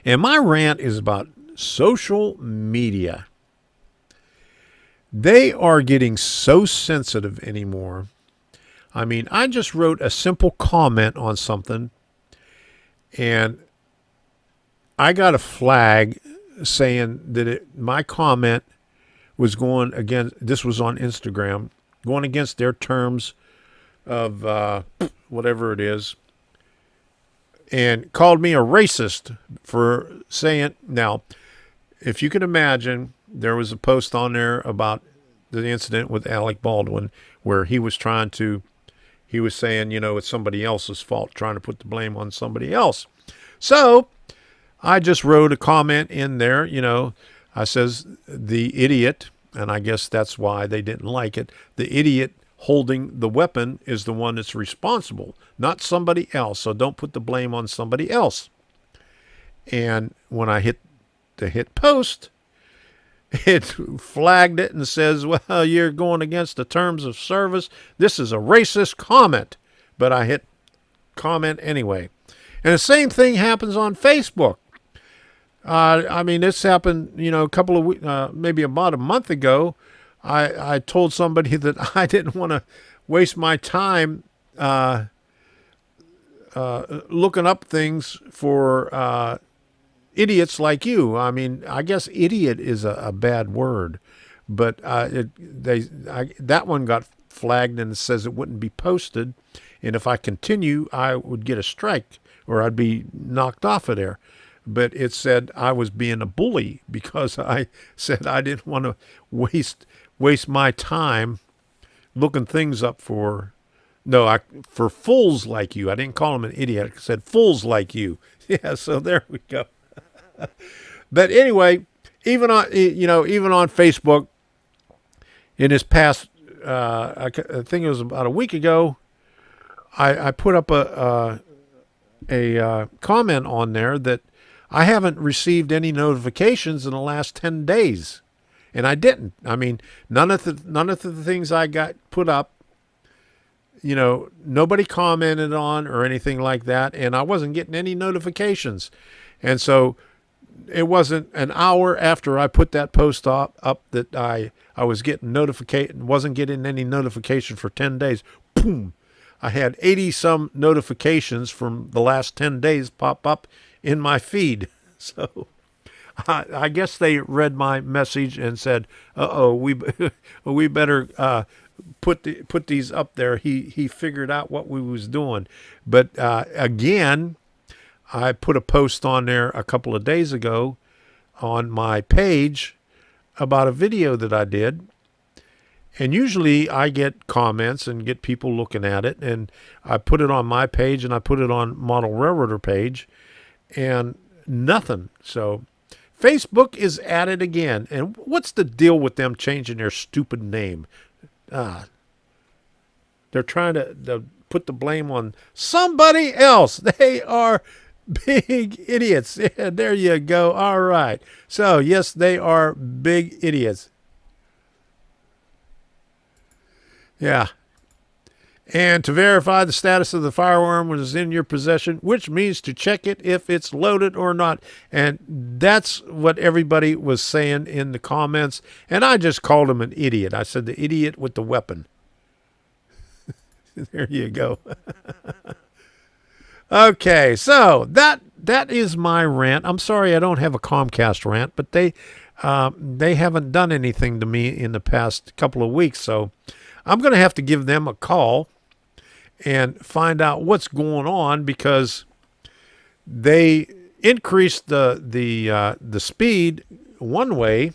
and my rant is about social media. They are getting so sensitive anymore. I mean, I just wrote a simple comment on something, and I got a flag saying that my comment was going against, this was on Instagram, going against their terms of whatever it is, and called me a racist for saying. Now, if you can imagine, there was a post on there about the incident with Alec Baldwin where he was saying, it's somebody else's fault, trying to put the blame on somebody else. So I just wrote a comment in there, I says the idiot, and I guess that's why they didn't like it. The idiot holding the weapon is the one that's responsible, not somebody else. So don't put the blame on somebody else. And when I hit post, it flagged it and says, well, you're going against the terms of service. This is a racist comment. But I hit comment anyway. And the same thing happens on Facebook. This happened, a couple of weeks, maybe about a month ago. I told somebody that I didn't want to waste my time looking up things for idiots like you. I guess idiot is a bad word, but that one got flagged and it says it wouldn't be posted. And if I continue, I would get a strike or I'd be knocked off of there. But it said I was being a bully because I said I didn't want to waste my time looking things up for fools like you. I didn't call him an idiot. I said fools like you. Yeah, so there we go. But anyway, even on Facebook, in this past, I think it was about a week ago, I put up a comment on there that I haven't received any notifications in the last 10 days. And I didn't. None of the things I got put up, nobody commented on or anything like that. And I wasn't getting any notifications. And so it wasn't an hour after I put that post up that I was getting wasn't getting any notification for 10 days. Boom. I had 80 some notifications from the last 10 days pop up in my feed. So I guess they read my message and said, we better put these up there. He figured out what we was doing. But again, I put a post on there a couple of days ago on my page about a video that I did. And usually I get comments and get people looking at it. And I put it on my page and I put it on Model Railroader page. And nothing. So Facebook is at it again. And what's the deal with them changing their stupid name? They're trying to put the blame on somebody else. They are big idiots. Yeah, there you go. All right. So, yes, they are big idiots. Yeah. And to verify the status of the firearm was in your possession, which means to check it if it's loaded or not. And that's what everybody was saying in the comments. And I just called him an idiot. I said the idiot with the weapon. There you go. Okay, so that is my rant. I'm sorry I don't have a Comcast rant, but they haven't done anything to me in the past couple of weeks. So I'm going to have to give them a call and find out what's going on, because they increased the speed one way,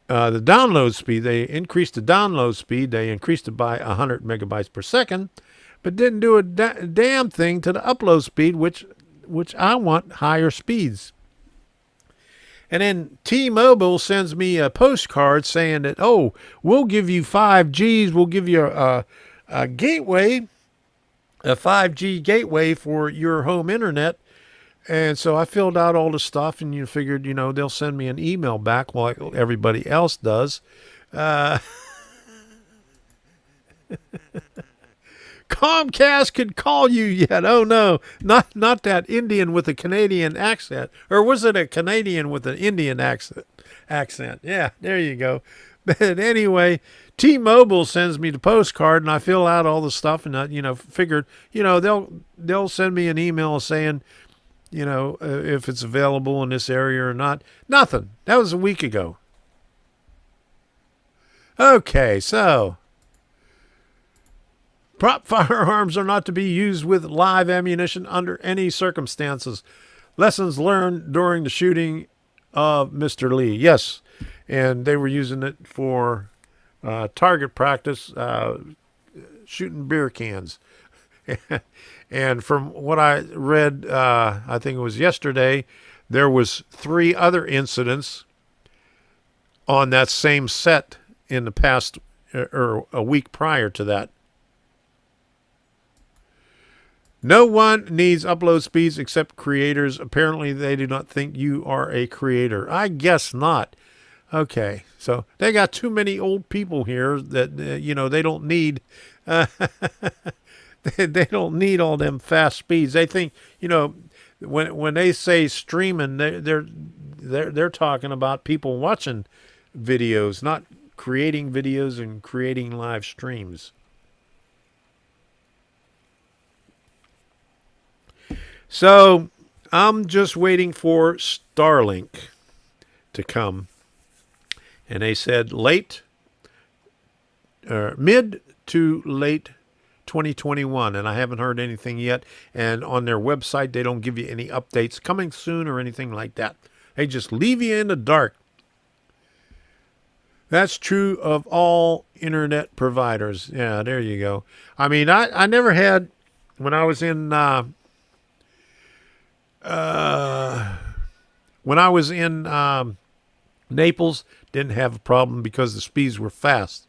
the download speed. They increased the download speed. They increased it by 100 megabytes per second, but didn't do a damn thing to the upload speed, which I want higher speeds. And then T-Mobile sends me a postcard saying that, we'll give you 5Gs. We'll give you a gateway, a 5G gateway for your home internet. And so I filled out all the stuff, and you figured, they'll send me an email back like everybody else does. Comcast could call you yet. Oh, no, not that Indian with a Canadian accent. Or was it a Canadian with an Indian accent? Yeah, there you go. But anyway, T-Mobile sends me the postcard, and I fill out all the stuff, and I, figured, they'll send me an email saying, if it's available in this area or not. Nothing. That was a week ago. Okay, so prop firearms are not to be used with live ammunition under any circumstances. Lessons learned during the shooting of Mr. Lee. Yes, and they were using it for target practice, shooting beer cans. And from what I read, I think it was yesterday, there was 3 other incidents on that same set in the past, or a week prior to that. No one needs upload speeds except creators. Apparently, they do not think you are a creator. I guess not. Okay, so they got too many old people here that, they don't need... they don't need all them fast speeds. They think, when they say streaming, they're talking about people watching videos, not creating videos and creating live streams. So I'm just waiting for Starlink to come, and they said mid to late 2021, and I haven't heard anything yet. And on their website, they don't give you any updates coming soon or anything like that. They just leave you in the dark. That's true of all internet providers. Yeah, there you go. I mean, I never had, when I was in Naples, didn't have a problem because the speeds were fast.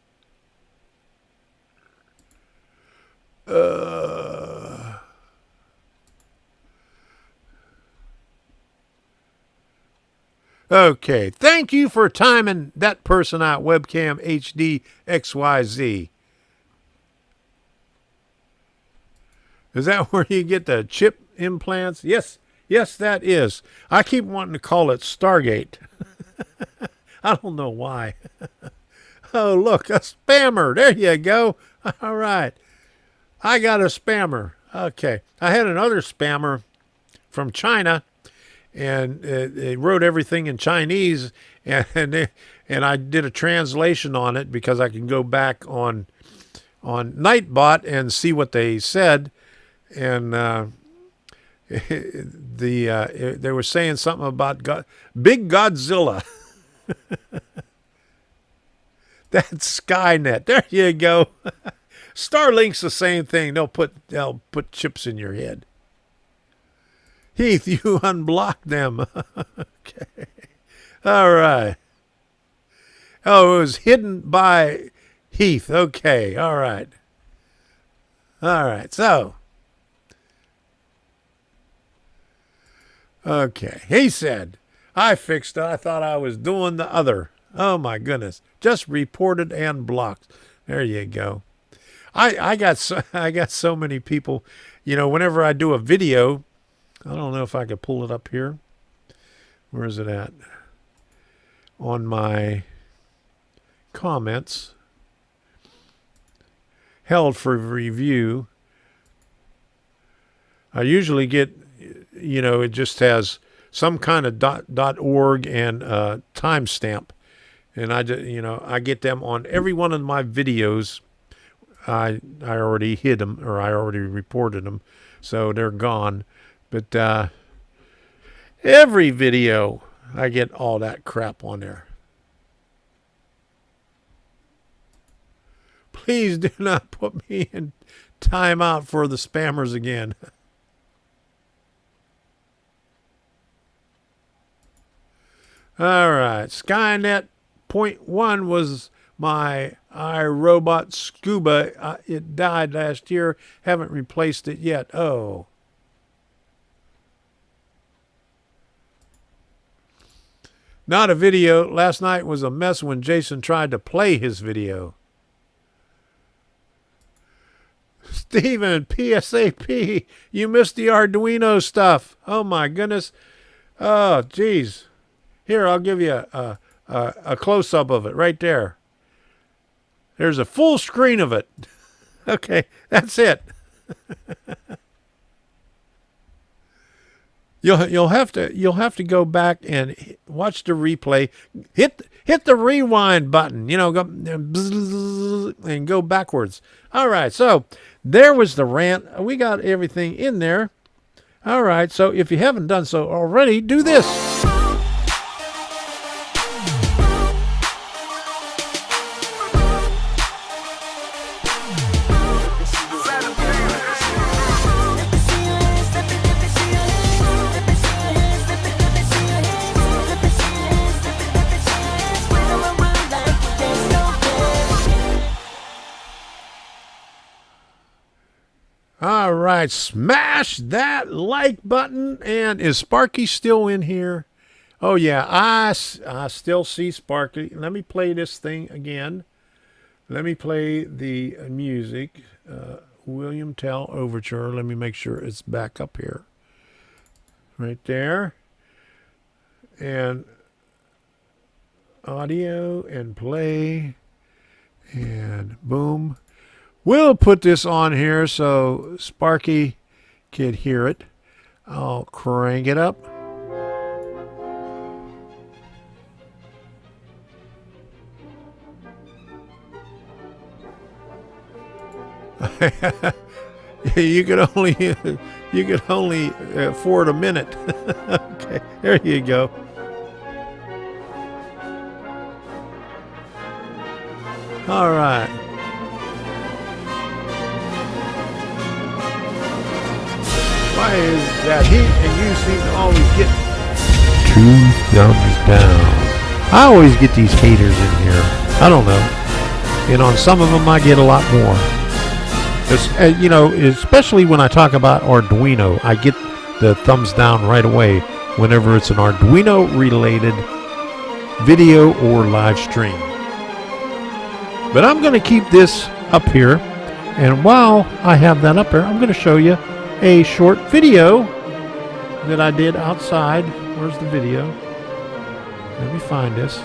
Okay, thank you for timing that person out, webcam HD XYZ. Is that where you get the chip implants? Yes, that is. I keep wanting to call it Stargate. I don't know why. Oh, look, a spammer. There you go. All right. I got a spammer. Okay. I had another spammer from China, and they wrote everything in Chinese, and I did a translation on it because I can go back on Nightbot and see what they said, and they were saying something about Big Godzilla. That's Skynet. There you go. Starlink's the same thing. They'll put chips in your head. Heath, you unblocked them. Okay. All right. Oh, it was hidden by Heath. Okay. All right. All right. So. Okay. He said, I fixed it. I thought I was doing the other. Oh, my goodness. Just reported and blocked. There you go. I got so many people, whenever I do a video, I don't know if I could pull it up here. Where is it at? On my comments. Held for review. I usually get, it just has some kind of .org and timestamp. And I get them on every one of my videos. I already hid them, or I already reported them, so they're gone. But every video, I get all that crap on there. Please do not put me in timeout for the spammers again. All right, Skynet .1 was my iRobot Scuba. It died last year. Haven't replaced it yet. Oh. Not a video. Last night was a mess when Jason tried to play his video. Steven, PSAP, you missed the Arduino stuff. Oh my goodness. Oh, geez. Here, I'll give you a close-up of it right there. There's a full screen of it. Okay, that's it. You'll have to go back and watch the replay. Hit the rewind button. Go and go backwards. All right, so there was the rant. We got everything in there. All right, so if you haven't done so already, do this. All right, smash that like button. And is Sparky still in here? Oh, yeah, I still see Sparky. Let me play this thing again. Let me play the music. William Tell Overture. Let me make sure it's back up here. Right there. And audio and play. And boom. We'll put this on here so Sparky can hear it. I'll crank it up. you could only afford a minute. Okay, there you go. All right. Why is that heat and you seem to always get 2 thumbs down? I always get these haters in here. I don't know. And on some of them I get a lot more. You know, especially when I talk about Arduino, I get the thumbs down right away whenever it's an Arduino related video or live stream. But I'm going to keep this up here, and while I have that up there, I'm going to show you a short video that I did outside. Where's the video? Let me find this.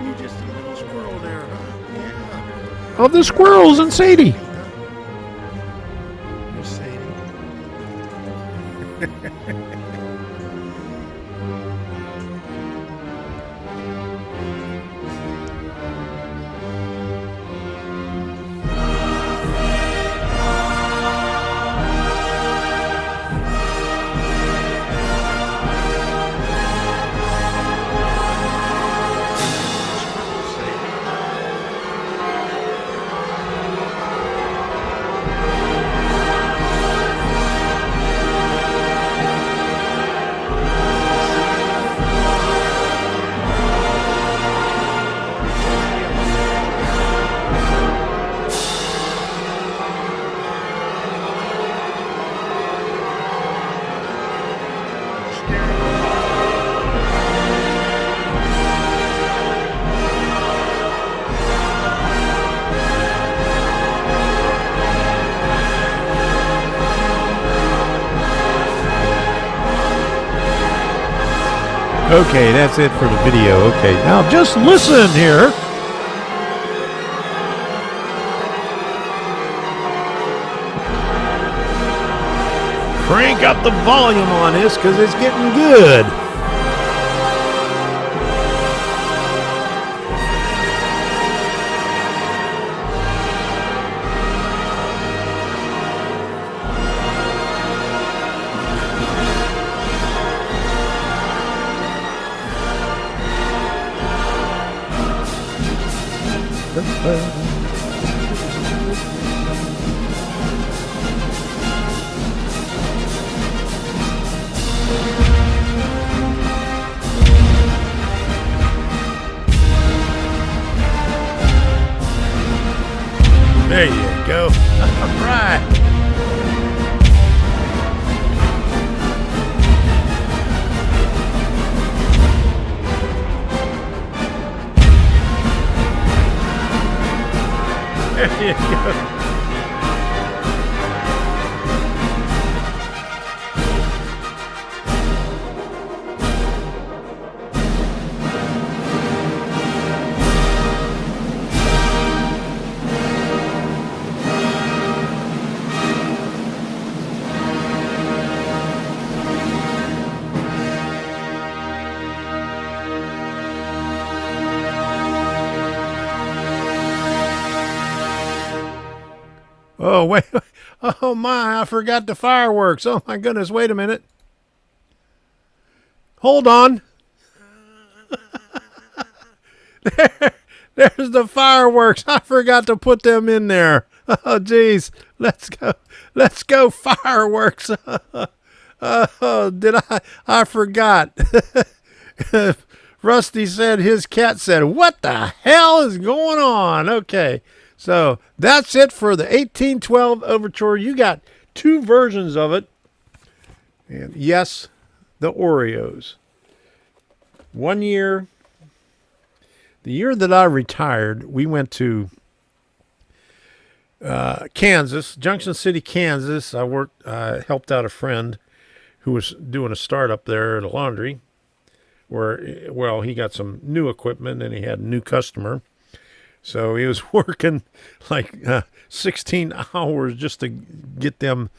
You just a little squirrel there, huh? Yeah. Of the squirrels and Sadie. There's Sadie. Okay, that's it for the video. Okay, now just listen here. Crank up the volume on this because it's getting good. There you go. All right. There you go. Oh, wait. Oh, my. I forgot the fireworks. Oh, my goodness. Wait a minute. Hold on. There's the fireworks. I forgot to put them in there. Oh, geez. Let's go. Let's go, fireworks. Oh, did I forgot. Rusty said his cat said, "What the hell is going on?" Okay. So that's it for the 1812 Overture. You got 2 versions of it. And yes, the Oreos. 1 year, the year that I retired, we went to Kansas, Junction City, Kansas. I helped out a friend who was doing a startup there at a laundry where, well, he got some new equipment and he had a new customer. So he was working like 16 hours just to get them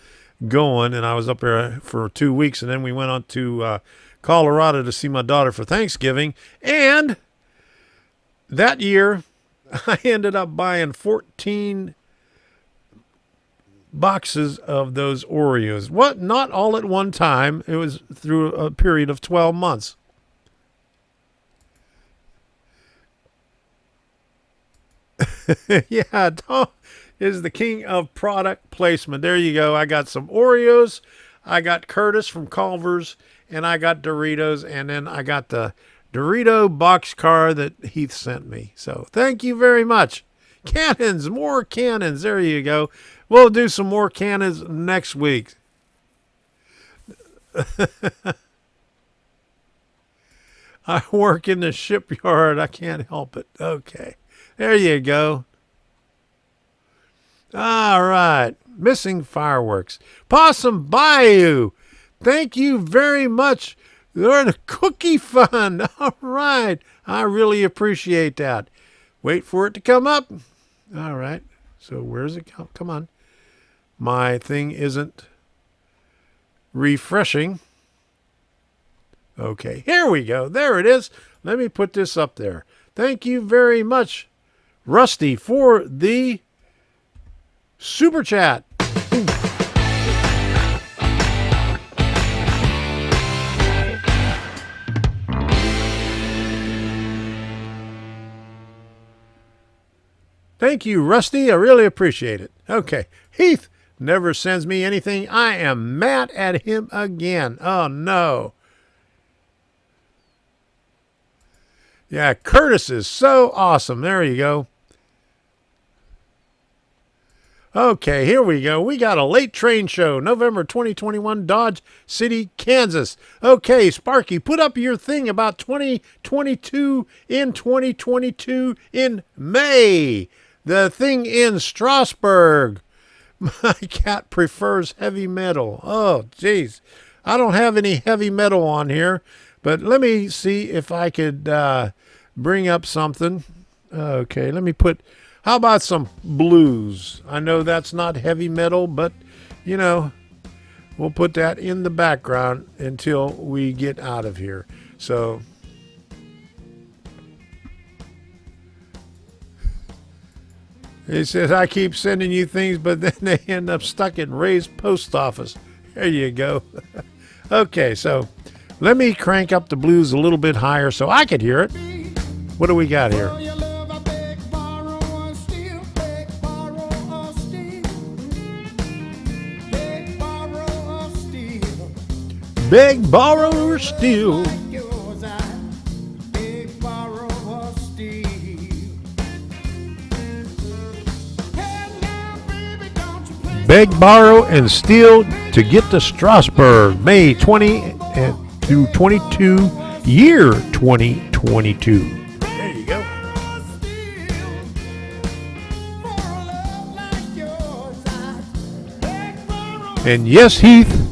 going. And I was up there for 2 weeks. And then we went on to Colorado to see my daughter for Thanksgiving. And that year, I ended up buying 14 boxes of those Oreos. What? Not all at one time. It was through a period of 12 months. Yeah, Tom is the king of product placement. There you go. I got some Oreos. I got Curtis from Culver's, and I got Doritos, and then I got the Dorito boxcar that Heath sent me. So thank you very much. Cannons, more cannons. There you go. We'll do some more cannons next week. I work in the shipyard. I can't help it. Okay. There you go. All right. Missing fireworks. Possum Bayou. Thank you very much. You're the cookie fund. All right. I really appreciate that. Wait for it to come up. All right. So where's it come? Come on. My thing isn't refreshing. Okay. Here we go. There it is. Let me put this up there. Thank you very much, Rusty, for the super chat. Thank you, Rusty. I really appreciate it. Okay. Heath never sends me anything. I am mad at him again. Oh, no. Yeah, Curtis is so awesome. There you go. Okay, here we go. We got a late train show, November 2021, Dodge City, Kansas. Okay, Sparky, put up your thing about 2022 in 2022 in May. The thing in Strasbourg. My cat prefers heavy metal. Oh, geez. I don't have any heavy metal on here, but let me see if I could bring up something. Okay, let me put... How about some blues? I know that's not heavy metal, but, you know, we'll put that in the background until we get out of here. So, he says, I keep sending you things, but then they end up stuck in Ray's post office. There you go. Okay, so let me crank up the blues a little bit higher so I could hear it. What do we got here? Beg, borrow, or steal. Beg, borrow, and steal to get to Strasbourg, May 20 through 22, year 2022. There you go. And yes, Heath,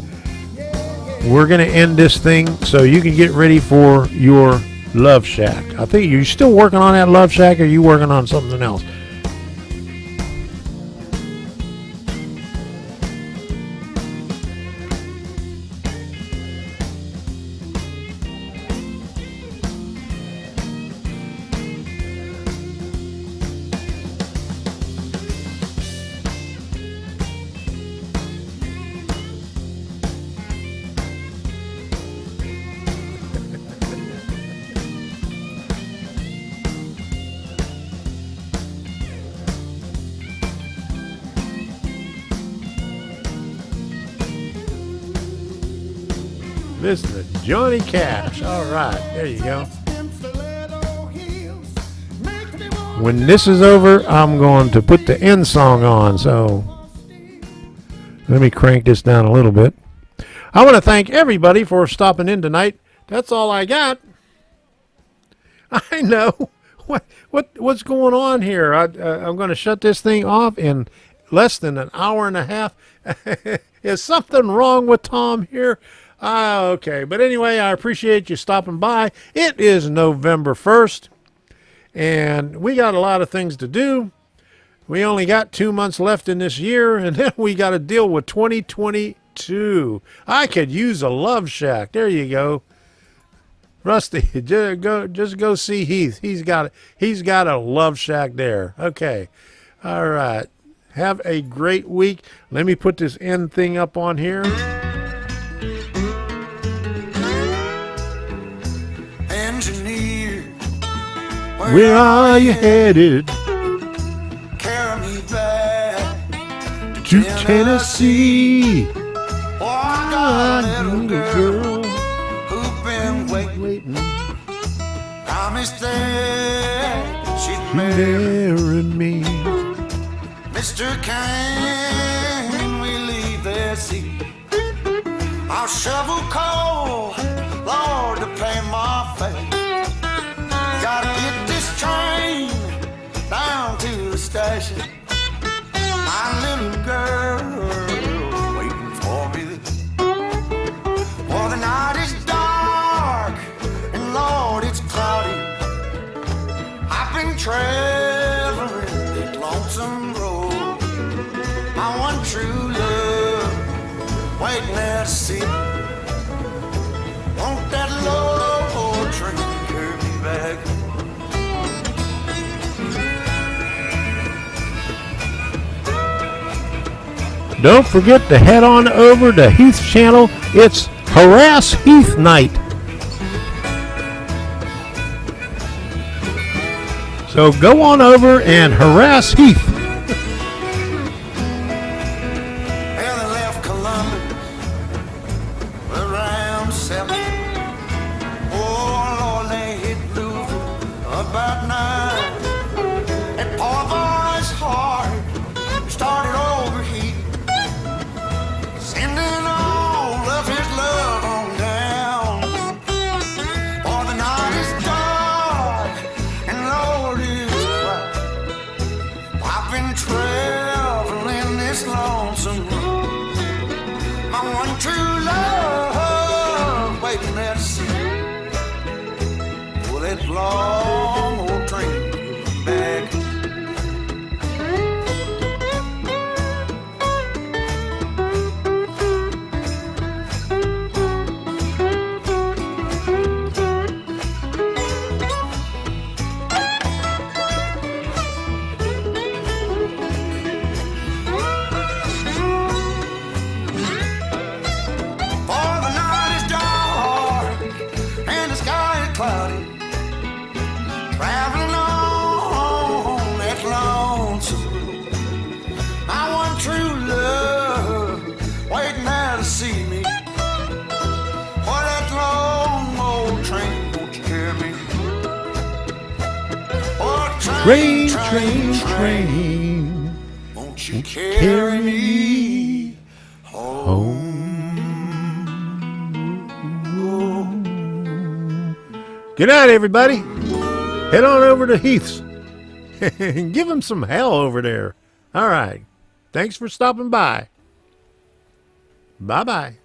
we're going to end this thing so you can get ready for your Love Shack. I think you're still working on that Love Shack, or are you working on something else? This is the Johnny Cash. All right, there you go. when this is over, I'm going to put the end song on. So let me crank this down a little bit. I want to thank everybody for stopping in tonight. That's all I got. I know. What's going on here? I'm going to shut this thing off in less than an hour and a half. Is something wrong with Tom here? Okay. But anyway, I appreciate you stopping by. It is November 1st, and we got a lot of things to do. We only got 2 months left in this year, and then we got to deal with 2022. I could use a love shack. There you go. Rusty, just go see Heath. He's got a love shack there. Okay. All right. Have a great week. Let me put this end thing up on here. Engineer, where are you headed? carry me back To Tennessee. Oh, I got a little girl who's been waiting. Promised that she'd Marry me. Mr. Can we leave their seat? I'll shovel coal, Lord, to pay my fare. Gotta get this train down to the station. My little girl waiting for me. Well, the night is dark and Lord, it's cloudy. I've been traveling that lonesome road. My one true love waiting there to see. Want that low train to carry me back. Don't forget to head on over to Heath's channel. It's Harass Heath Night. So go on over and harass Heath. Well, they left Columbus around 7. Oh, Lord, they hit Louisville about 9. That poor boy's heart started overheating, sending all of his love on down. For the night is dark and Lord is quiet. I've been traveling this lonesome road. My one true love waiting there to see. Oh, that long old train back. For the night is dark and the sky is cloudy. Traveling on that lonesome road. My one true love waiting there to see me. For that long old train, won't you carry me? Oh, Train, won't you carry me home? Good night, everybody. Head on over to Heath's and give him some hell over there. All right. Thanks for stopping by. Bye-bye.